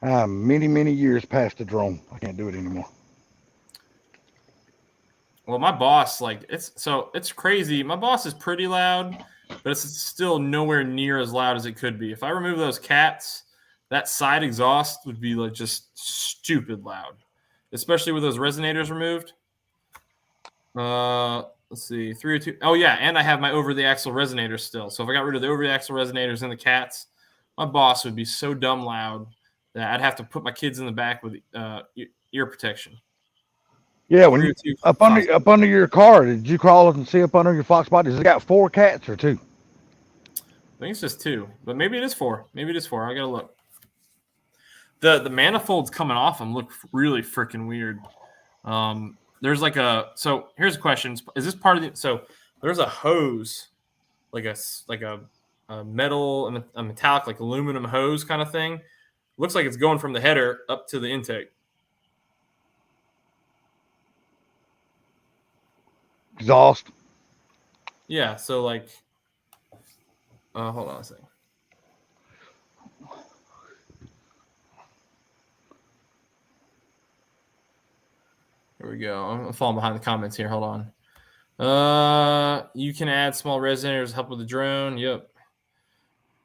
I'm many years past the drone. I can't do it anymore. Well, my boss, it's crazy. My boss is pretty loud, but it's still nowhere near as loud as it could be. If I remove those cats, that side exhaust would be like just stupid loud, especially with those resonators removed. Let's see, 302. Oh yeah, and I have my over the axle resonators still. So if I got rid of the over the axle resonators and the cats, my boss would be so dumb loud that I'd have to put my kids in the back with ear protection. Yeah, when you up under your car, did you crawl and see up under your Foxbody? Has it got 4 cats or 2? I think it's just 2, but maybe it is 4. Maybe it is 4. I gotta look. The manifolds coming off them look really freaking weird. There's like so here's a question: is this part of the? So there's a hose, like a metal, a metallic, like aluminum hose kind of thing. Looks like it's going from the header up to the intake. Exhaust. Yeah, so like, hold on a second. Here we go. I'm falling behind the comments here. Hold on. You can add small resonators to help with the drone. Yep.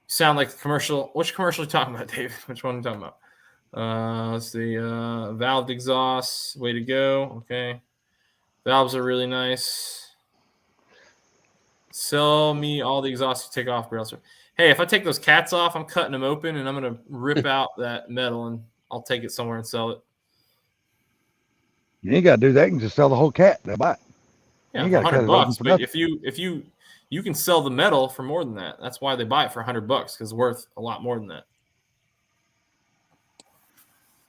Sound like the commercial. Which commercial are you talking about, Dave? Which one are you talking about? Let's see. Valved exhaust. Way to go. Okay. Valves are really nice. Sell me all the exhausts you take off, bro. Hey, if I take those cats off, I'm cutting them open and I'm going to rip out that metal and I'll take it somewhere and sell it. You ain't got to do that. You can just sell the whole cat. They'll buy it. Yeah, $100. But if you can sell the metal for more than that. That's why they buy it for $100 because it's worth a lot more than that.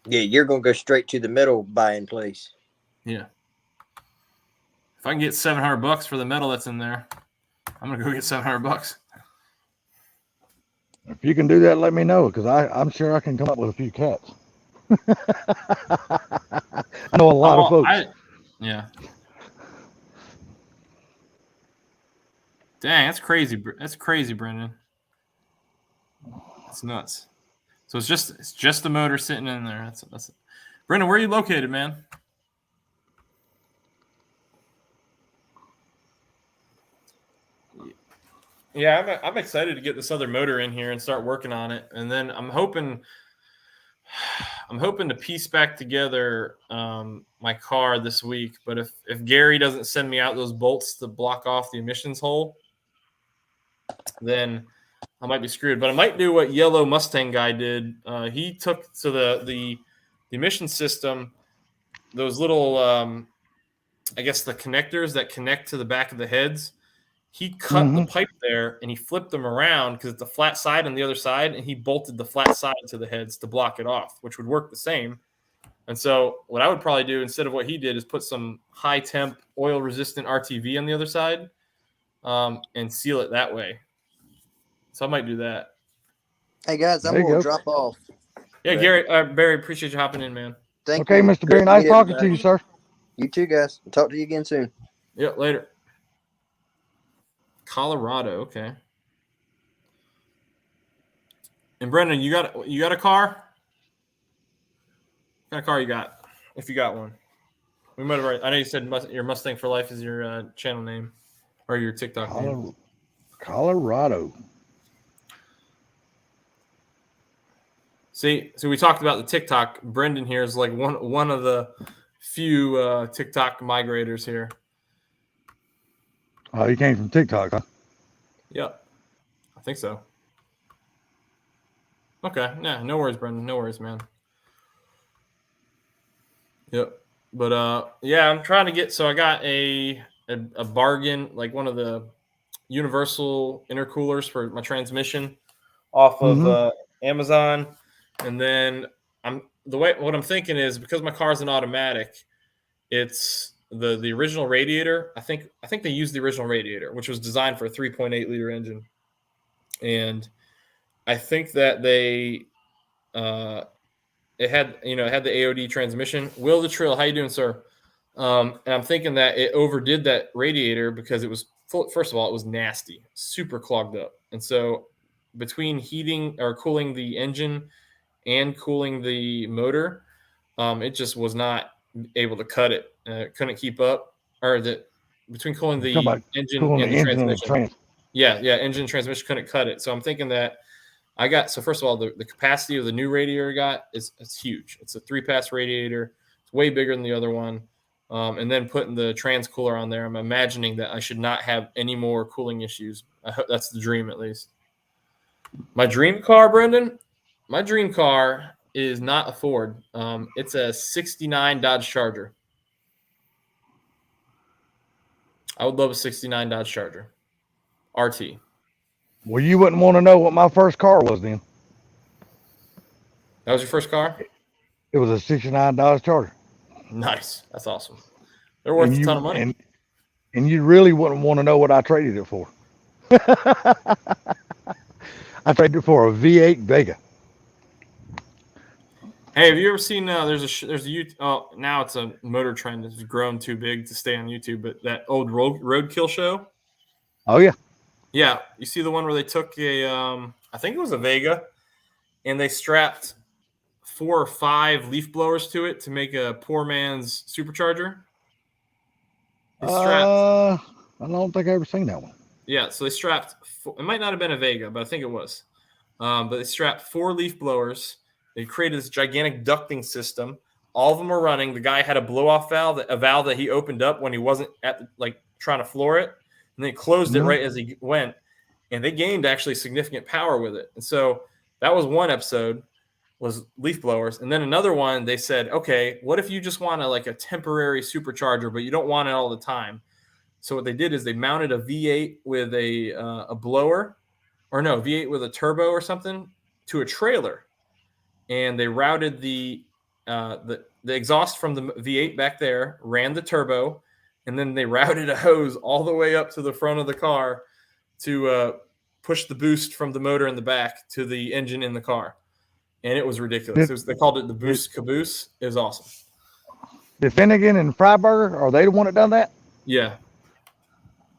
Yeah, you're going to go straight to the metal buying place. Yeah. If I can get $700 for the metal that's in there, I'm gonna go get $700. If you can do that, let me know, because I'm sure I can come up with a few cats. I know a lot of folks. Yeah. Dang, that's crazy. That's crazy, Brendan. That's nuts. So it's just the motor sitting in there. That's it. Brendan, where are you located, man? Yeah, I'm excited to get this other motor in here and start working on it, and then I'm hoping to piece back together my car this week. But if Gary doesn't send me out those bolts to block off the emissions hole, then I might be screwed. But I might do what Yellow Mustang guy did. He took the emission system, those little I guess the connectors that connect to the back of the heads. He cut the pipe there and he flipped them around because it's a flat side on the other side, and he bolted the flat side to the heads to block it off, which would work the same. And so what I would probably do instead of what he did is put some high temp oil resistant RTV on the other side and seal it that way. So I might do that. Hey guys, I'm going to drop off. Yeah, Gary, Barry, appreciate you hopping in, man. Thank Okay, you. Mr. Great Berry, nice meet talking to everybody. you, sir. You too, guys. Talk to you again soon. Yep, later. Colorado, okay. And Brendan, you got a car? What kind of car you got? If you got one, we might have. I know you said your Mustang for Life is your channel name or your TikTok name. Colorado. See, so we talked about the TikTok. Brendan here is like one of the few TikTok migrators here. Oh, you came from TikTok, huh? Yep, I think so. Okay, yeah, no worries, Brendan. No worries, man. Yep, but yeah, I'm trying to get. So I got a bargain, like one of the universal intercoolers for my transmission off of Amazon, and then what I'm thinking is because my car's an automatic, it's the original radiator. I think they used the original radiator, which was designed for a 3.8 liter engine, and I think that they it had the AOD transmission. Will the Trill, how you doing, sir? And I'm thinking that it overdid that radiator because it was full. First of all, it was nasty, super clogged up, and so between heating or cooling the engine and cooling the motor, it just was not able to cut it. Couldn't keep up, or between cooling Talking the about engine cooling and the the engine and the transmission. Yeah, engine transmission couldn't cut it. So I'm thinking that so first of all, the capacity of the new radiator I got is huge. It's a 3-pass radiator. It's way bigger than the other one. And then putting the trans cooler on there, I'm imagining that I should not have any more cooling issues. I hope that's the dream, at least. My dream car, Brendan, my dream car is not a Ford. It's a 69 Dodge Charger. I would love a 69 Dodge Charger. RT. Well, you wouldn't want to know what my first car was then. That was your first car? It was a 69 Dodge Charger. Nice. That's awesome. They're worth a ton of money. And you really wouldn't want to know what I traded it for. I traded it for a V8 Vega. Hey, have you ever seen? There's a now it's a motor trend. It's grown too big to stay on YouTube. But that old roadkill show. Oh yeah. Yeah, you see the one where they took I think it was a Vega, and they strapped 4 or 5 leaf blowers to it to make a poor man's supercharger. I don't think I ever seen that one. Yeah, so they strapped. It might not have been a Vega, but I think it was. But they strapped 4 leaf blowers. They created this gigantic ducting system. All of them were running. The guy had a blow-off valve, a valve that he opened up when he wasn't trying to floor it, and they closed it right as he went. And they gained actually significant power with it. And so that was one episode, was leaf blowers. And then another one, they said, okay, what if you just want a temporary supercharger, but you don't want it all the time? So what they did is they mounted a V8 with a blower, or no, V8 with a turbo or something to a trailer. And they routed the exhaust from the V8 back there, ran the turbo, and then they routed a hose all the way up to the front of the car to push the boost from the motor in the back to the engine in the car. And it was ridiculous. They called it the boost caboose. It was awesome. Did Finnegan and Freiberger, are they the one that done that? Yeah.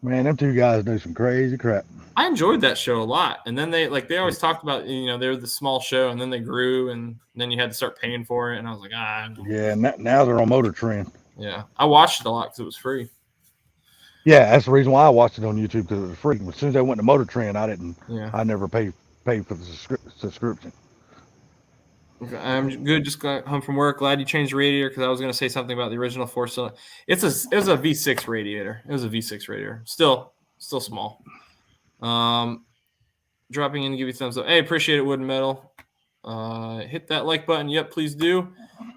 Man, them two guys do some crazy crap. I enjoyed that show a lot. And then they always talked about, they were the small show, and then they grew, and then you had to start paying for it. And I was like, Yeah, now they're on Motor Trend. Yeah. I watched it a lot because it was free. Yeah, that's the reason why I watched it on YouTube, because it was free. As soon as I went to Motor Trend, I never paid for the subscription. Okay, I'm good. Just got home from work. Glad you changed the radiator, because I was going to say something about the original 4-cylinder. It was a V6 radiator. It was a V6 radiator. Still small. Dropping in to give you a thumbs up. Hey, appreciate it, Wood and Metal. Hit that like button. Yep, please do.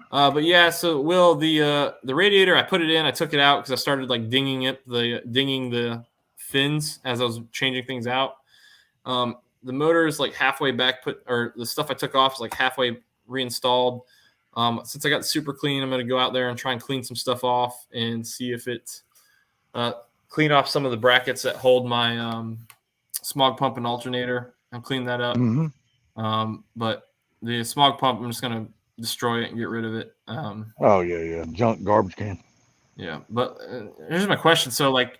But yeah, so Will, the radiator, I put it in. I took it out because I started dinging the fins as I was changing things out. The motor is halfway back or the stuff I took off is halfway reinstalled. Since I got super clean, I'm going to go out there and try and clean some stuff off and see if it clean off some of the brackets that hold my smog pump and alternator and clean that up. Mm-hmm. But the smog pump, I'm just going to destroy it and get rid of it. Oh yeah, junk garbage can. Yeah, but here's my question. So like,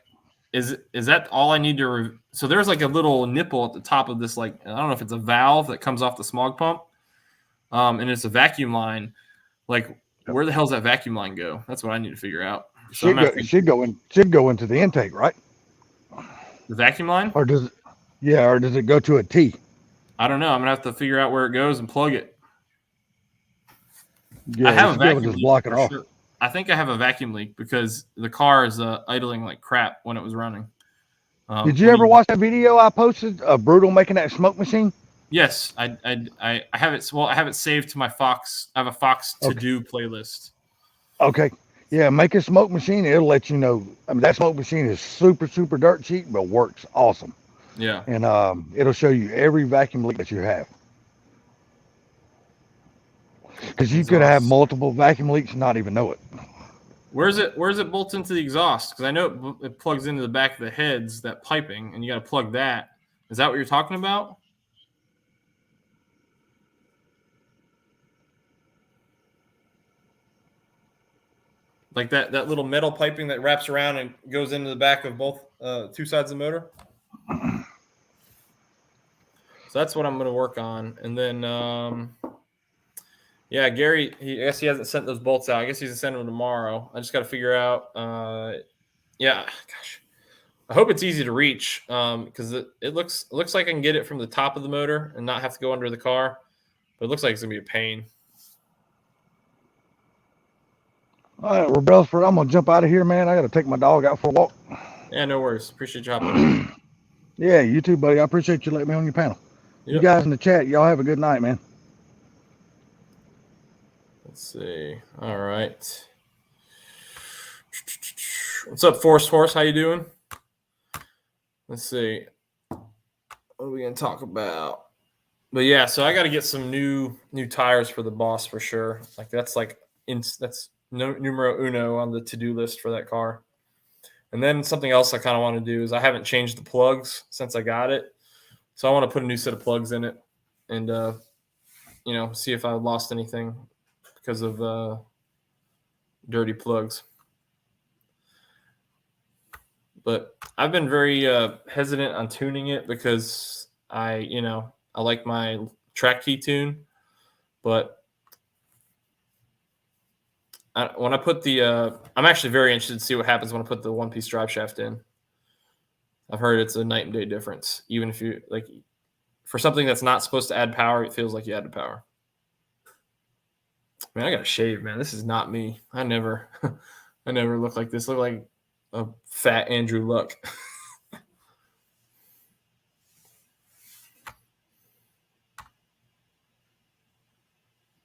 is that all I need to? So there's like a little nipple at the top of this. Like I don't know if it's a valve that comes off the smog pump, and it's a vacuum line. Like where the hell's that vacuum line go? That's what I need to figure out. So Should go into the intake, right? the vacuum line. Or does it go to a T? I don't know. I'm gonna have to figure out where it goes and plug it. Yeah, I have a should be able to vacuum just leak block it for off. sure. I think I have a vacuum leak because the car is idling like crap when it was running. Did you ever watch that video I posted of Brutal making that smoke machine? Yes, I have it. Well, I have it saved to my Fox. I have a Fox to do playlist. Okay. Yeah, make a smoke machine. It'll let you know. I mean, that smoke machine is super, super dirt cheap, but works awesome. Yeah. And it'll show you every vacuum leak that you have. Because you could have multiple vacuum leaks and not even know it. Where's it bolts into the exhaust? Because I know it plugs into the back of the heads, that piping, and you got to plug that. Is that what you're talking about? Like that little metal piping that wraps around and goes into the back of both two sides of the motor? So that's what I'm going to work on. And then, yeah, Gary, I guess he hasn't sent those bolts out. I guess he's going to send them tomorrow. I just got to figure out, yeah, gosh. I hope it's easy to reach because it looks like I can get it from the top of the motor and not have to go under the car. But it looks like it's going to be a pain. All right, well, Brelsford, I'm going to jump out of here, man. I got to take my dog out for a walk. Yeah, no worries. Appreciate you hopping on. Yeah, you too, buddy. I appreciate you letting me on your panel. Yep. You guys in the chat, y'all have a good night, man. Let's see. All right. What's up, Force Horse? How you doing? Let's see. What are we going to talk about? But yeah, so I got to get some new tires for the Boss for sure. Like that's numero uno on the to-do list for that car. And then something else I kind of want to do is I haven't changed the plugs since I got it. So I want to put a new set of plugs in it and, see if I lost anything because of dirty plugs. But I've been very hesitant on tuning it because I like my track key tune. But when I put I'm actually very interested to see what happens when I put the one-piece drive shaft in. I've heard it's a night and day difference. Even if you for something that's not supposed to add power, it feels like you added power. Man, I got to shave, man. This is not me. I never look like this. I look like a fat Andrew Luck.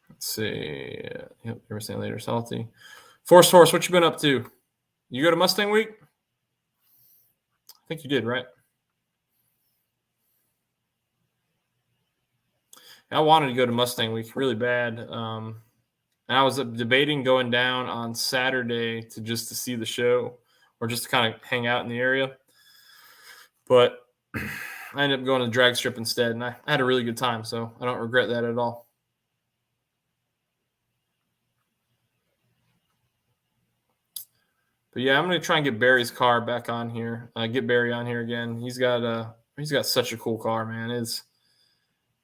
Let's see. Yep, never say later. Salty. Force Horse, what you been up to? You go to Mustang Week? I think you did, right? I wanted to go to Mustang Week really bad. And I was debating going down on Saturday to see the show or just to kind of hang out in the area. But I ended up going to the drag strip instead, and I had a really good time, so I don't regret that at all. But yeah, I'm gonna try and get Barry's car back on here. Get Barry on here again. He's got such a cool car, man.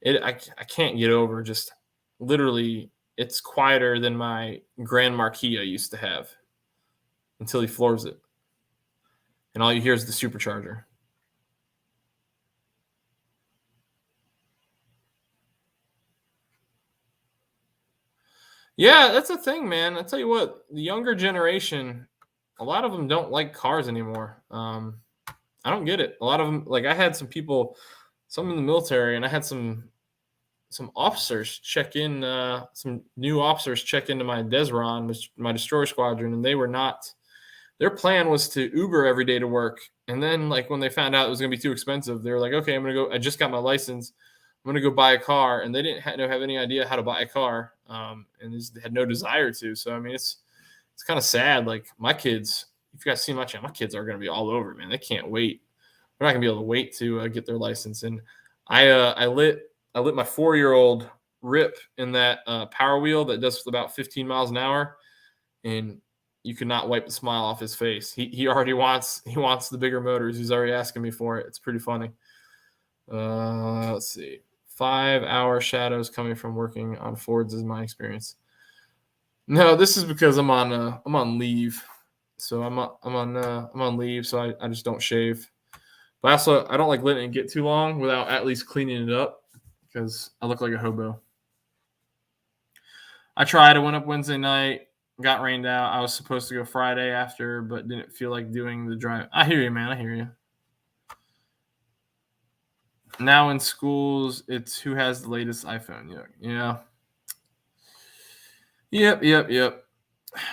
I can't get over just literally. It's quieter than my Grand Marquis I used to have until he floors it, and all you hear is the supercharger. Yeah, that's the thing, man. I tell you what, the younger generation, a lot of them don't like cars anymore. I don't get it. A lot of them, like I had some in the military, and I had some officers check in, some new officers check into my Desron, my destroyer squadron, and their plan was to Uber every day to work. And then like when they found out it was going to be too expensive, they were like, okay, I just got my license. I'm going to go buy a car. And they didn't have any idea how to buy a car. And they had no desire to. So, I mean, it's kind of sad. Like my kids, if you guys see my channel, my kids are going to be all over, man. They can't wait. They're not going to be able to wait to get their license. And I lit my 4-year-old rip in that power wheel that does about 15 miles an hour, and you could not wipe the smile off his face. He already wants the bigger motors. He's already asking me for it. It's pretty funny. Let's see. 5-hour shadows coming from working on Fords is my experience. No, this is because I'm on leave. So I'm on leave, so I just don't shave. But also, I don't like letting it get too long without at least cleaning it up because I look like a hobo. I tried. I went up Wednesday night, got rained out. I was supposed to go Friday after, but didn't feel like doing the drive. I hear you, man. I hear you. Now in schools, it's who has the latest iPhone. Yeah. Yep.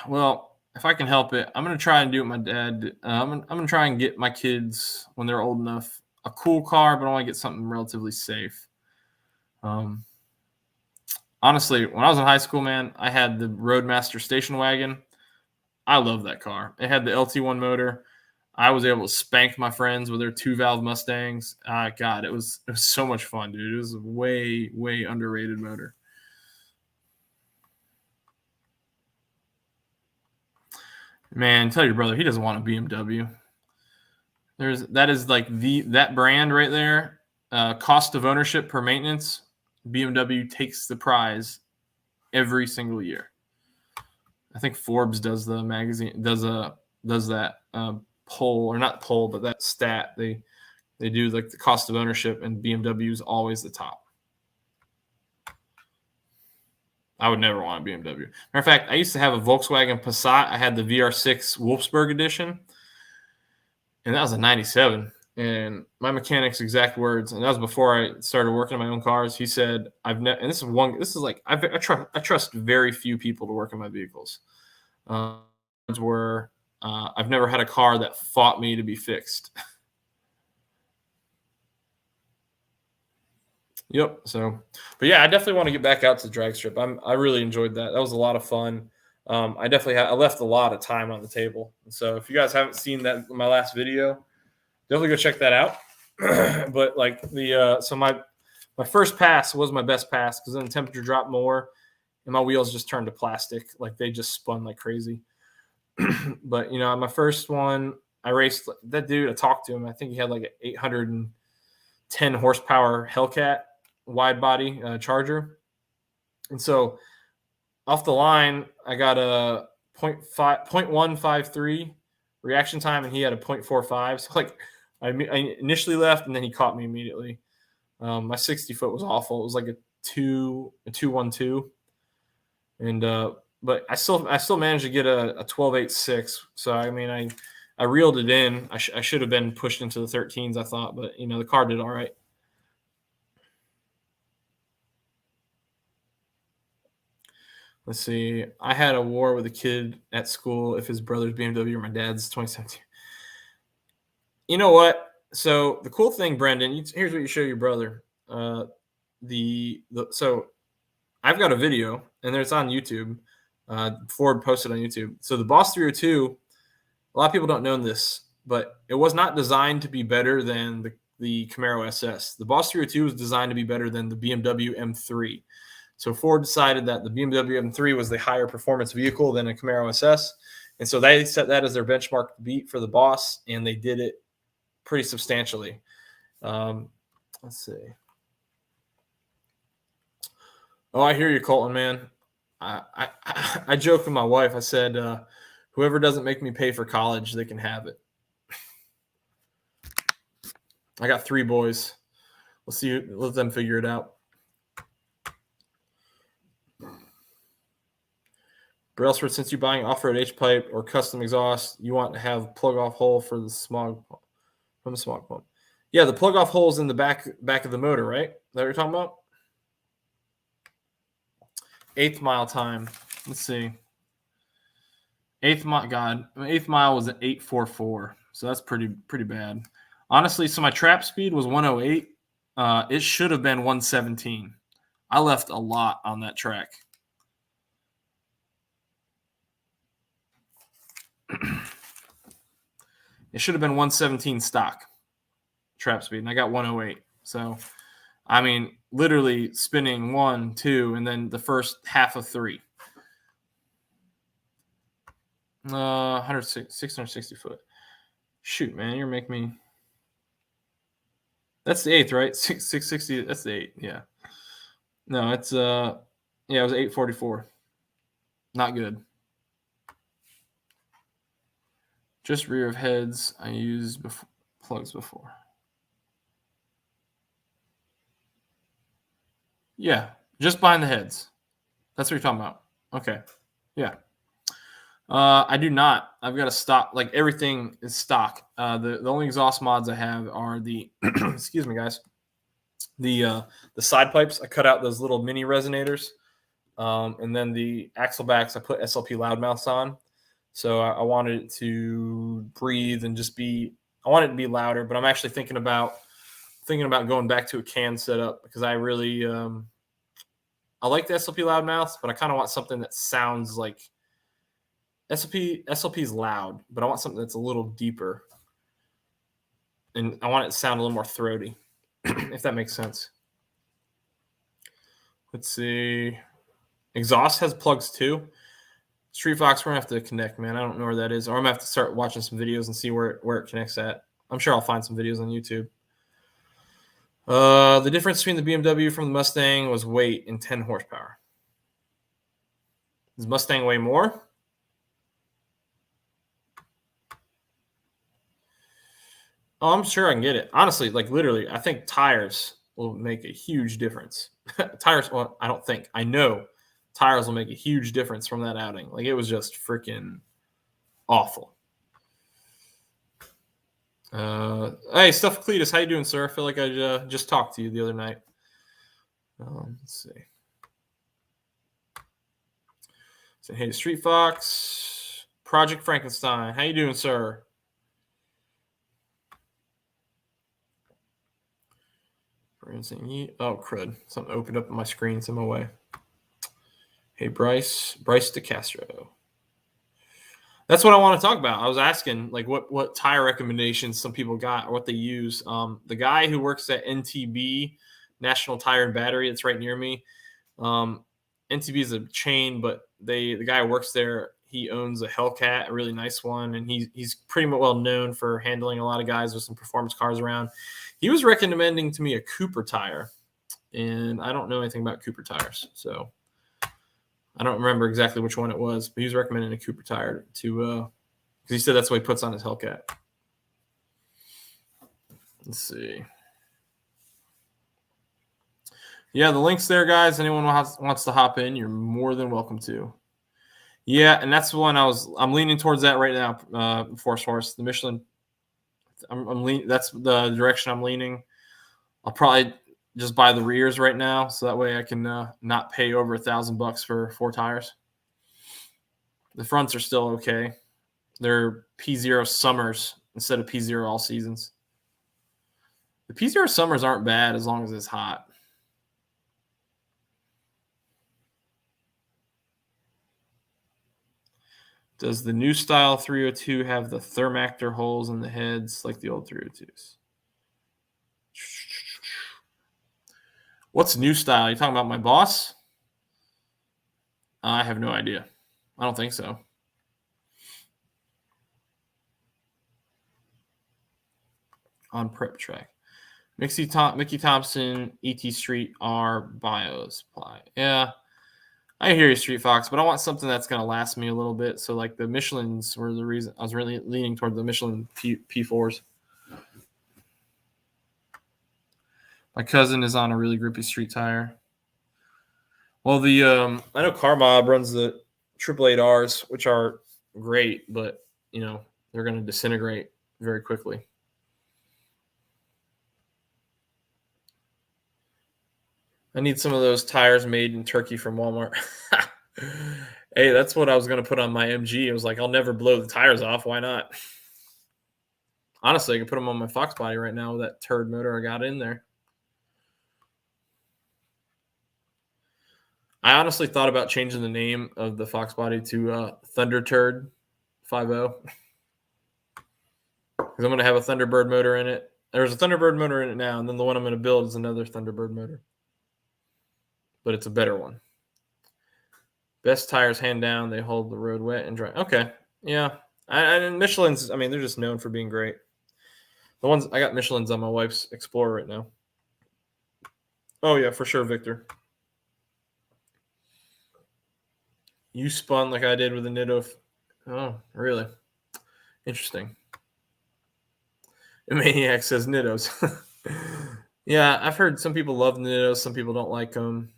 Well, if I can help it, I'm gonna try and do what my dad. I'm gonna try and get my kids when they're old enough a cool car, but I want to get something relatively safe. Honestly, when I was in high school, man, I had the Roadmaster station wagon. I love that car. It had the LT1 motor. I was able to spank my friends with their 2-valve Mustangs. God, it was so much fun, dude. It was a way underrated motor. Man, tell your brother he doesn't want a BMW. That is like that brand right there. Cost of ownership per maintenance. BMW takes the prize every single year. I think Forbes does the magazine does that poll, or not poll, but that stat. They do like the cost of ownership, and BMW is always the top. I would never want a BMW. Matter of fact, I used to have a Volkswagen Passat. I had the VR6 Wolfsburg edition, and that was a 97. And my mechanic's exact words, and that was before I started working on my own cars. He said, "I've never," and this is like I trust very few people to work in my vehicles. Were I've never had a car that fought me to be fixed. Yep. So, but yeah, I definitely want to get back out to the drag strip. I really enjoyed that. That was a lot of fun. I definitely I left a lot of time on the table. So if you guys haven't seen that my last video, definitely go check that out. But like so my first pass was my best pass because then the temperature dropped more and my wheels just turned to plastic. Like they just spun like crazy. But my first one, I raced that dude. I talked to him. I think he had like an 810 horsepower Hellcat wide body Charger. And so off the line, I got a 0.153 reaction time, and he had a 0.45. So like I initially left, and then he caught me immediately. My 60 foot was awful. It was like a 212, and but I still managed to get a 12.86. So I mean I reeled it in. I should have been pushed into the 13s, I thought, but the car did all right. Let's see. I had a war with a kid at school if his brother's BMW or my dad's 2017. You know what? So the cool thing, Brendan, here's what you show your brother. So I've got a video, and it's on YouTube. Ford posted on YouTube. So the Boss 302, a lot of people don't know this, but it was not designed to be better than the Camaro SS. The Boss 302 was designed to be better than the BMW M3. So Ford decided that the BMW M3 was the higher performance vehicle than a Camaro SS. And so they set that as their benchmark to beat for the Boss, and they did it pretty substantially. Let's see. Oh, I hear you, Colton, man. I joked with my wife. I said, whoever doesn't make me pay for college, they can have it. I got 3 boys. Let's see. Let them figure it out. Brailsford, since you're buying off-road H-pipe or custom exhaust, you want to have plug-off hole for the smog from the smog pump. Yeah, the plug-off hole is in the back of the motor, right? Is that what you're talking about? 8th mile time. Let's see. 8th mile was an 8.44, so that's pretty bad. Honestly, so my trap speed was 108. It should have been 117. I left a lot on that track. It should have been 117 stock trap speed, and I got 108. So I mean, literally spinning 1, 2, and then the first half of 3. 660 foot. Shoot, man, you're making me. That's the 8th, right? 660. That's the 8. Yeah. No, it's it was 844. Not good. Just rear of heads. I used plugs before. Yeah, just behind the heads. That's what you're talking about. Okay. Yeah. I do not. I've got a stock. Like everything is stock. The only exhaust mods I have are the excuse me, guys. The side pipes. I cut out those little mini resonators, and then the axle backs. I put SLP loudmouths on. So I wanted it to breathe and just be. I want it to be louder, but I'm actually thinking about going back to a can setup because I really I like the SLP loudmouths, but I kind of want something that sounds like SLP is loud, but I want something that's a little deeper, and I want it to sound a little more throaty, if that makes sense. Let's see. Exhaust has plugs too. Street Fox, we're gonna have to connect, man. I don't know where that is, or I'm gonna have to start watching some videos and see where it connects at. I'm sure I'll find some videos on YouTube. The difference between the BMW from the Mustang was weight and 10 horsepower. Does Mustang weigh more? Oh, I'm sure I can get it. Honestly, like literally, I think tires will make a huge difference. Tires, well, I don't think. I know tires will make a huge difference from that outing. Like it was just freaking awful. Hey, Stuff Cletus, how you doing, sir? I feel like I just talked to you the other night. Let's see. So, hey, Street Fox, Project Frankenstein, how you doing, sir? Oh, crud. Something opened up on my screen. It's in my way. Hey, Bryce DeCastro. That's what I want to talk about. I was asking, like, what tire recommendations some people got or what they use. The guy who works at NTB, National Tire and Battery, that's right near me. NTB is a chain, but the guy who works there, he owns a Hellcat, a really nice one, and he's pretty well known for handling a lot of guys with some performance cars around. He was recommending to me a Cooper tire, and I don't know anything about Cooper tires, so I don't remember exactly which one it was, but he was recommending a Cooper tire to because he said that's what he puts on his Hellcat. Let's see. Yeah, the link's there, guys. Anyone wants to hop in, you're more than welcome to. Yeah, and that's the one I'm leaning towards that right now. Force Horse, the Michelin. That's the direction I'm leaning. I'll probably just buy the rears right now, so that way I can not pay over $1,000 for 4 tires. The fronts are still okay. They're P0 Summers instead of P0 All Seasons. The P0 Summers aren't bad as long as it's hot. Does the new style 302 have the Thermactor holes in the heads like the old 302s? What's new style? You talking about my boss? I have no idea. I don't think so. On Prep Track. Mickey Thompson, ET Street R Bio Supply. Yeah, I hear you, Street Fox, but I want something that's going to last me a little bit. So, like, the Michelins were the reason I was really leaning toward the Michelin P4s. My cousin is on a really grippy street tire. Well, I know Car Mob runs the 888Rs, which are great, but, they're going to disintegrate very quickly. I need some of those tires made in Turkey from Walmart. Hey, that's what I was going to put on my MG. I was like, I'll never blow the tires off. Why not? Honestly, I could put them on my Foxbody right now with that turd motor I got in there. I honestly thought about changing the name of the Foxbody to Thunder Turd 5.0. Because I'm going to have a Thunderbird motor in it. There's a Thunderbird motor in it now, and then the one I'm going to build is another Thunderbird motor. But it's a better one. Best tires, hand down. They hold the road wet and dry. Okay. Yeah. And Michelin's, I mean, they're just known for being great. The ones I got Michelin's on my wife's Explorer right now. Oh, yeah, for sure, Victor. You spun like I did with the Nitto. Oh, really? Interesting. Maniac says Nittos. Yeah, I've heard some people love Nittos, some people don't like them.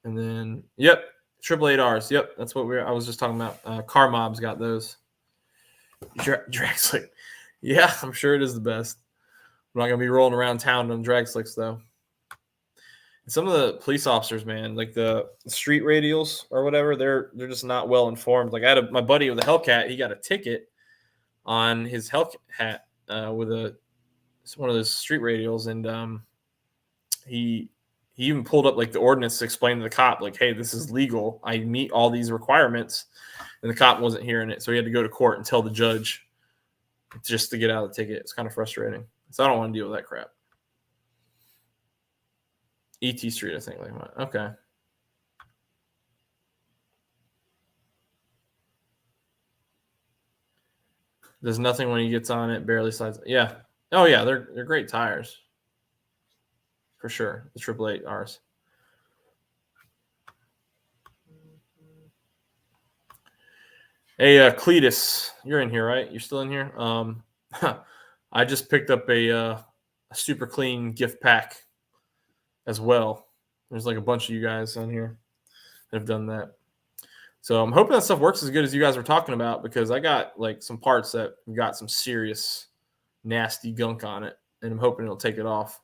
And then, yep, 888Rs. Yep, that's what I was just talking about. Car Mob's got those. Drag slick. Yeah, I'm sure it is the best. I'm not gonna be rolling around town on drag slicks though. And some of the police officers, man, like the street radials or whatever, they're just not well informed. Like I had my buddy with a Hellcat, he got a ticket on his Hellcat with one of those street radials, and he even pulled up like the ordinance to explain to the cop, like, hey, this is legal. I meet all these requirements. And the cop wasn't hearing it. So he had to go to court and tell the judge just to get out of the ticket. It's kind of frustrating. So I don't want to deal with that crap. ET Street, I think. Okay. There's nothing when he gets on it, barely slides. Yeah. Oh, yeah. They're great tires. For sure. The 888Rs. Hey, Cletus, you're in here, right? You're still in here? I just picked up a super clean gift pack as well. There's like a bunch of you guys on here that have done that. So I'm hoping that stuff works as good as you guys were talking about, because I got like some parts that got some serious nasty gunk on it, and I'm hoping it'll take it off.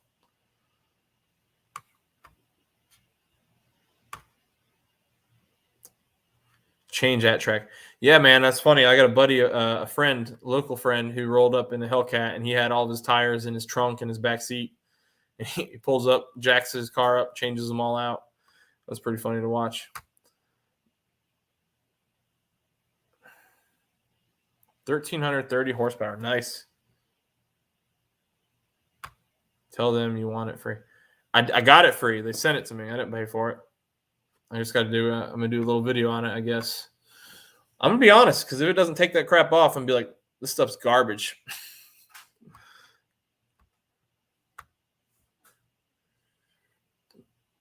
Change at track. Yeah, man, that's funny. I got a buddy, a friend, local friend, who rolled up in the Hellcat, and he had all of his tires in his trunk and his back seat. And he pulls up, jacks his car up, changes them all out. That was pretty funny to watch. 1,330 horsepower. Nice. Tell them you want it free. I got it free. They sent it to me. I didn't pay for it. I just got to do I'm going to do a little video on it, I guess. I'm going to be honest, because if it doesn't take that crap off, I'm going to be like, this stuff's garbage.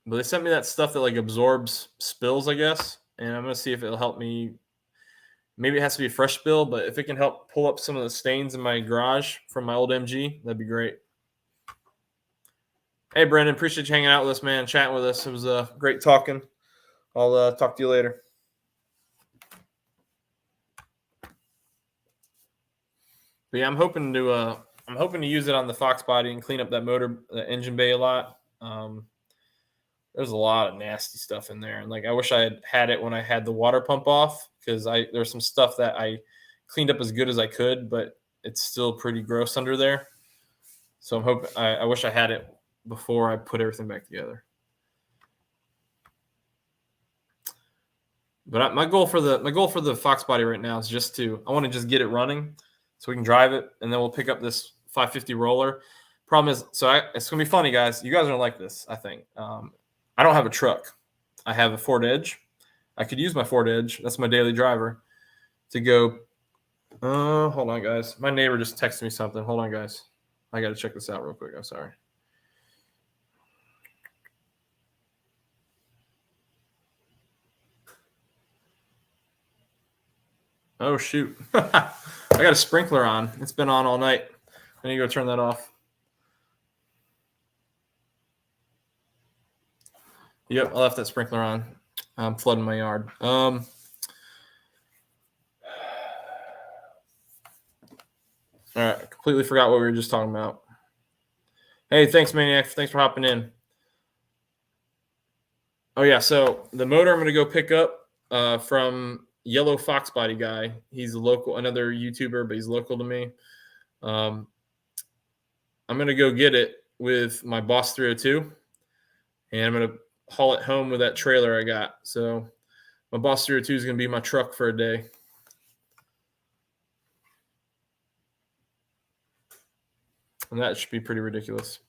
But they sent me that stuff that like absorbs spills, I guess. And I'm going to see if it'll help me. Maybe it has to be a fresh spill, but if it can help pull up some of the stains in my garage from my old MG, that'd be great. Hey, Brendan, appreciate you hanging out with us, man, chatting with us. It was great talking. I'll talk to you later. But yeah, I'm hoping to use it on the Foxbody and clean up that motor, the engine bay a lot. There's a lot of nasty stuff in there, and like I wish I had it when I had the water pump off, because there's some stuff that I cleaned up as good as I could, but it's still pretty gross under there. So I'm hoping I wish I had it before I put everything back together. But my goal for the Foxbody right now is I want to just get it running so we can drive it, and then we'll pick up this 550 roller. Problem is, it's gonna be funny, guys. You guys are gonna like this, I think. I don't have a truck. I have a Ford Edge. I could use my Ford Edge. That's my daily driver to go. Hold on, guys. My neighbor just texted me something. Hold on, guys. I got to check this out real quick. I'm sorry. Oh, shoot. I got a sprinkler on. It's been on all night. I need to go turn that off. Yep, I left that sprinkler on. I'm flooding my yard. All right, completely forgot what we were just talking about. Hey, thanks, Maniac. Thanks for hopping in. Oh, yeah, so the motor I'm going to go pick up from Yellow Foxbody guy. He's another YouTuber, but he's local to me. I'm going to go get it with my Boss 302, and I'm going to haul it home with that trailer I got. So my Boss 302 is going to be my truck for a day. And that should be pretty ridiculous.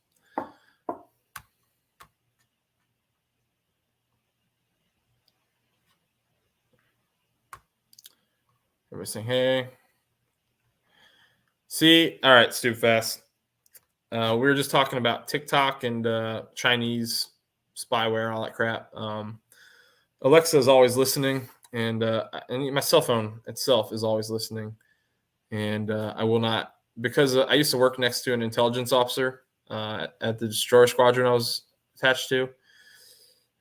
Everybody saying, hey. See, all right, Stupid Fast. We were just talking about TikTok and Chinese spyware, all that crap. Alexa is always listening, and my cell phone itself is always listening. And I will not, because I used to work next to an intelligence officer at the destroyer squadron I was attached to,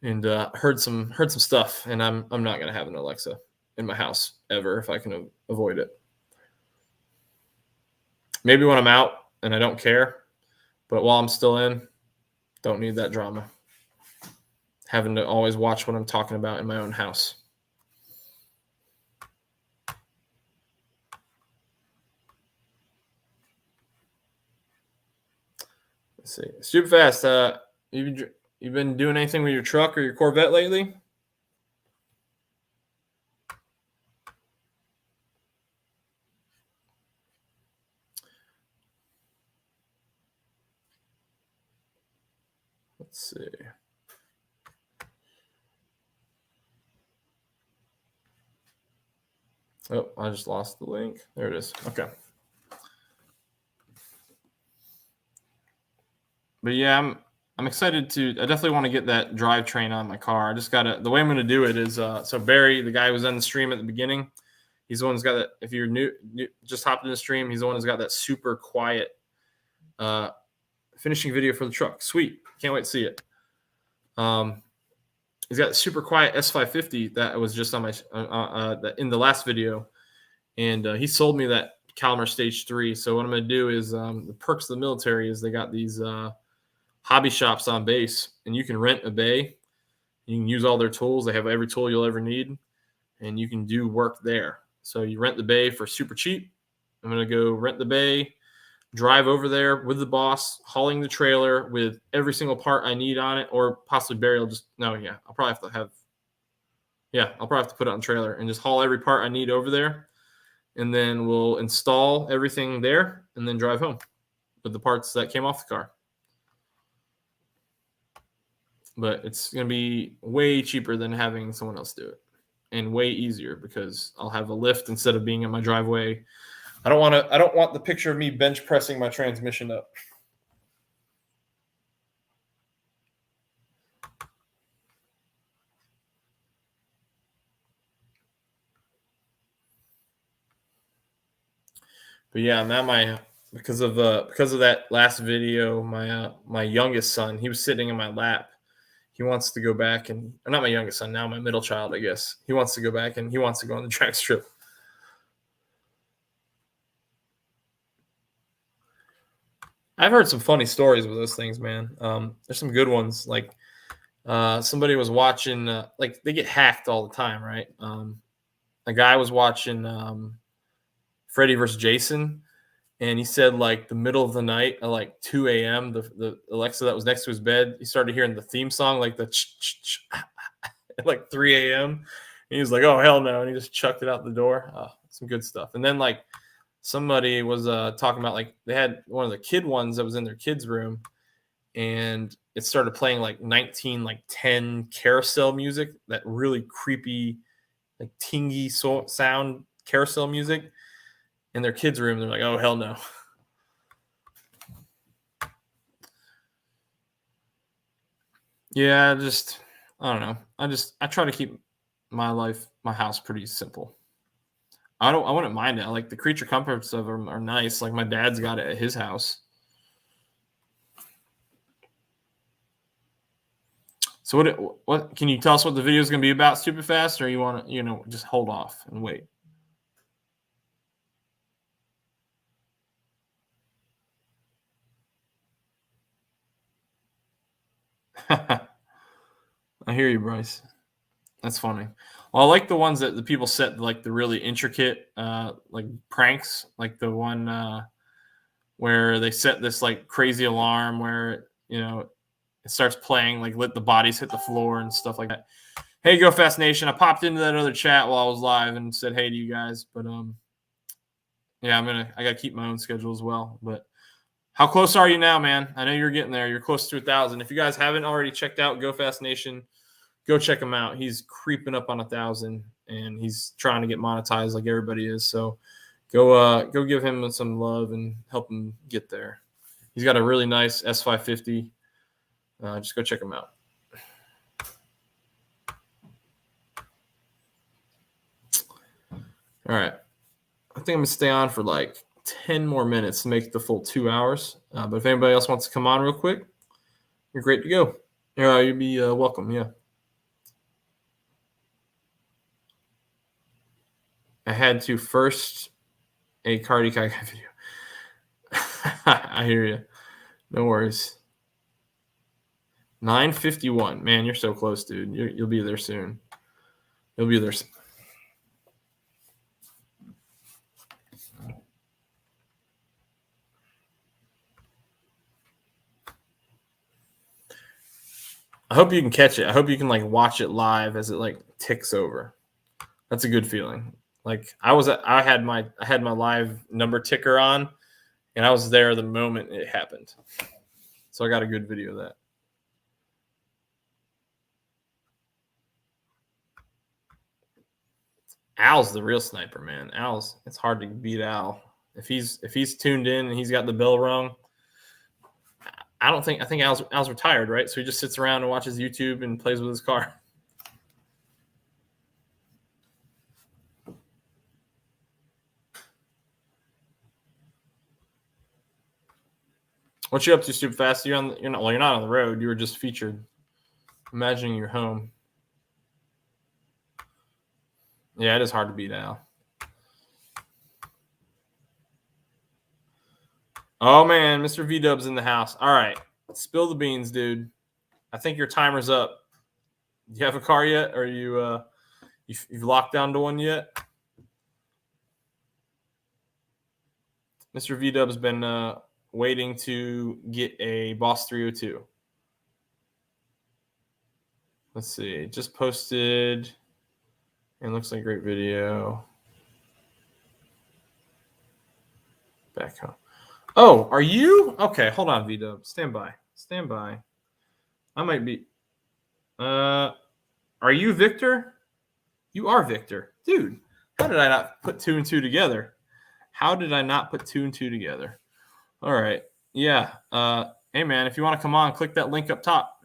and heard some stuff. And I'm not gonna have an Alexa in my house ever if I can avoid it. Maybe when I'm out and I don't care, but while I'm still in, don't need that drama. Having to always watch what I'm talking about in my own house. Let's see. Stupid Fast, you've been doing anything with your truck or your Corvette lately? Let's see. Oh, I just lost the link. There it is. Okay. But yeah, I'm excited to. I definitely want to get that drivetrain on my car. I just gotta. The way I'm gonna do it is so Barry, the guy who was on the stream at the beginning, he's the one who's got that. If you're new just hopped in the stream, he's the one who's got that super quiet finishing video for the truck. Sweet, can't wait to see it. He's got super quiet S550 that was just on my in the last video, and he sold me that Calamar Stage 3. So what I'm gonna do is the perks of the military is they got these hobby shops on base, and you can rent a bay. You can use all their tools. They have every tool you'll ever need, and you can do work there. So you rent the bay for super cheap. I'm going to go rent the bay, drive over there with the boss, hauling the trailer with every single part I need on it, or possibly Barry will just, I'll probably have to put it on the trailer and just haul every part I need over there. And then we'll install everything there and then drive home with the parts that came off the car. But it's going to be way cheaper than having someone else do it, and way easier because I'll have a lift instead of being in my driveway. I don't want the picture of me bench pressing my transmission up. But yeah, now because of that last video, my youngest son, he was sitting in my lap. He wants to go back and not my youngest son, now my middle child, I guess. He wants to go back and he wants to go on the track strip. I've heard some funny stories with those things, man. There's some good ones. Like somebody was watching, like they get hacked all the time, right? A guy was watching Freddy versus Jason, and he said like the middle of the night at like 2 a.m., the Alexa that was next to his bed, he started hearing the theme song, like the at like 3 a.m. And he was like, oh, hell no. And he just chucked it out the door. Some good stuff. And then like somebody was talking about like they had one of the kid ones that was in their kids' room, and it started playing like 1910 carousel music, that really creepy, like tingy sound carousel music in their kids' room. They're like, oh, hell no. Yeah, I don't know. I try to keep my house pretty simple. I wouldn't mind it. I like the creature comforts of them are nice. Like my dad's got it at his house. So what can you tell us what the video is going to be about, Stupid Fast, or you want to, just hold off and wait? I hear you, Bryce. That's funny. Well, I like the ones that the people set like the really intricate like pranks, like the one where they set this like crazy alarm where it starts playing, like let the bodies hit the floor and stuff like that. Hey, Go Fast Nation! I popped into that other chat while I was live and said hey to you guys, but yeah, I gotta keep my own schedule as well. But How close are you now, man? I know you're getting there. You're close to 1,000. If you guys haven't already checked out Go Fast Nation, go check him out. He's creeping up on 1,000, and he's trying to get monetized like everybody is. So go give him some love and help him get there. He's got a really nice S550. Just go check him out. All right. I think I'm going to stay on for like 10 more minutes to make the full 2 hours. But if anybody else wants to come on real quick, you're great to go. You'd be welcome. Yeah. I had to first a Cardi Kai video. I hear you. No worries. 9:51. Man, you're so close, dude. You'll be there soon. You'll be there soon. I hope you can catch it. I hope you can like watch it live as it like ticks over. That's a good feeling. Like I had my live number ticker on, and I was there the moment it happened. So I got a good video of that. Al's the real sniper, man. It's hard to beat Al. If he's tuned in and he's got the bell rung, I think Al's retired, right? So he just sits around and watches YouTube and plays with his car. What you up to, Super Fast? You're not on the road. You were just featured. Imagining you're home. Yeah, it is hard to beat Al. Oh man, Mr. V-Dub's in the house. All right, spill the beans, dude. I think your timer's up. Do you have a car yet, or you've locked down to one yet? Mr. V-Dub's been waiting to get a Boss 302. Let's see. Just posted, and looks like a great video. Back home. Oh, are you? Okay, hold on, V-Dub. Stand by. I might be. Are you Victor? You are Victor. Dude, how did I not put 2 and 2 together? All right. Yeah. Hey, man, if you want to come on, click that link up top.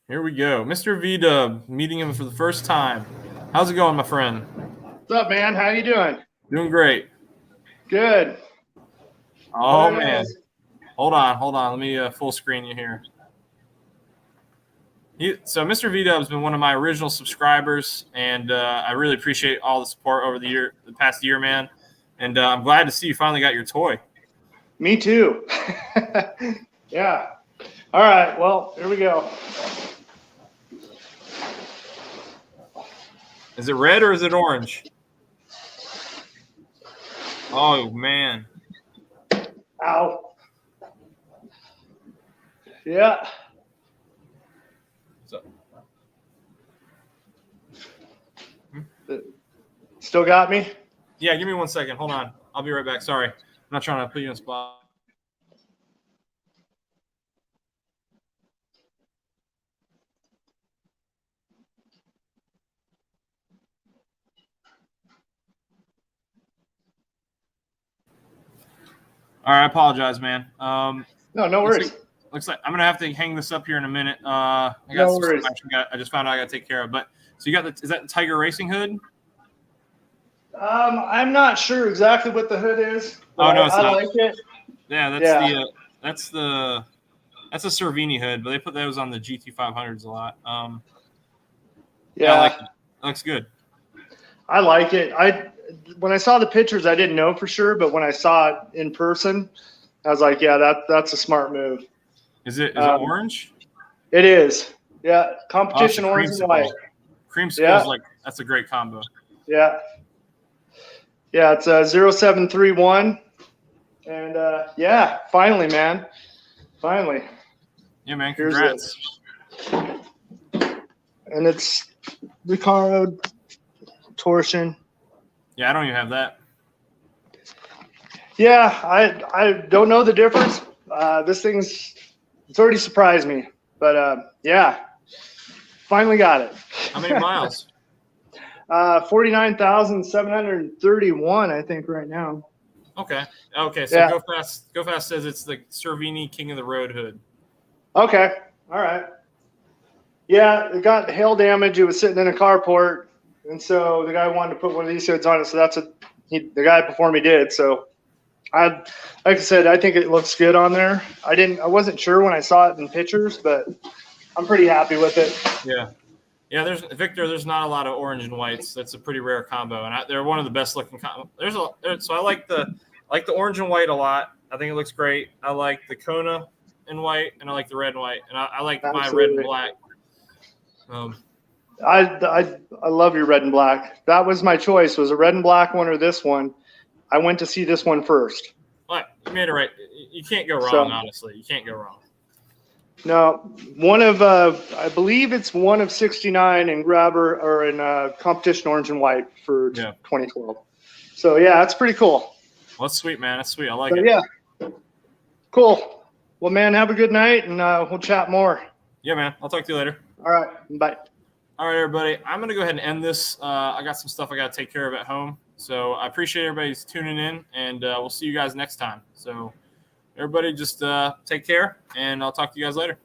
Here we go. Mr. V-Dub, meeting him for the first time. How's it going, my friend? What's up, man? How you doing? Doing great. Good. Oh, man. Hold on. Let me full screen you here. So Mr. V-Dub's been one of my original subscribers, and I really appreciate all the support over the past year, man. And I'm glad to see you finally got your toy. Me too. Yeah. All right. Well, here we go. Is it red or is it orange? Oh, man. Ow. Yeah. So, Still got me? yeah, give me 1 second. Hold on. I'll be right back. Sorry. I'm not trying to put you on the spot. All right, I apologize, man. No worries. Looks like I'm gonna have to hang this up here in a minute. I just found out I got to take care of. But so you got is that the Tiger Racing hood? I'm not sure exactly what the hood is. Oh no, it's I not. like it. Yeah, that's the Cervini hood, but they put those on the GT500s a lot. Yeah, I like it. It looks good. I like it. When I saw the pictures, I didn't know for sure, but when I saw it in person, I was like, yeah, that's a smart move. Is it orange? It is. Yeah, competition orange and white. Creamsicle is like that's a great combo. Yeah. Yeah, it's 0731. And yeah, finally, man. Finally. Yeah, man. Congrats. And it's Recaro torsion. Yeah, I don't even have that. Yeah, I don't know the difference. This it's already surprised me, but yeah, finally got it. How many miles? 49,731, I think, right now. Okay. So Yeah. Go Fast. Go Fast says it's the Cervini King of the Road hood. Okay. All right. Yeah, it got hail damage. It was sitting in a carport, and so the guy wanted to put one of these hoods on it. So that's what the guy before me did. So like I said, I think it looks good on there. I wasn't sure when I saw it in pictures, but I'm pretty happy with it. Yeah. Yeah, there's not a lot of orange and whites. That's a pretty rare combo, and they're one of the best looking combo. So I like the orange and white a lot. I think it looks great. I like the Kona in white, and I like the red and white, and I like my red and black. I love your red and black. That was my choice. Was a red and black one or this one? I went to see this one first. Well, you made it right. You can't go wrong. Honestly, you can't go wrong. No, I believe it's one of 69 in grabber or in competition orange and white for 2012. So yeah, that's pretty cool. Well, that's sweet, man. That's sweet. I like it. Yeah, cool. Well, man, have a good night, and we'll chat more. Yeah, man. I'll talk to you later. All right, bye. All right, everybody. I'm gonna go ahead and end this. I got some stuff I got to take care of at home, so I appreciate everybody's tuning in, and we'll see you guys next time. So. Everybody just take care, and I'll talk to you guys later.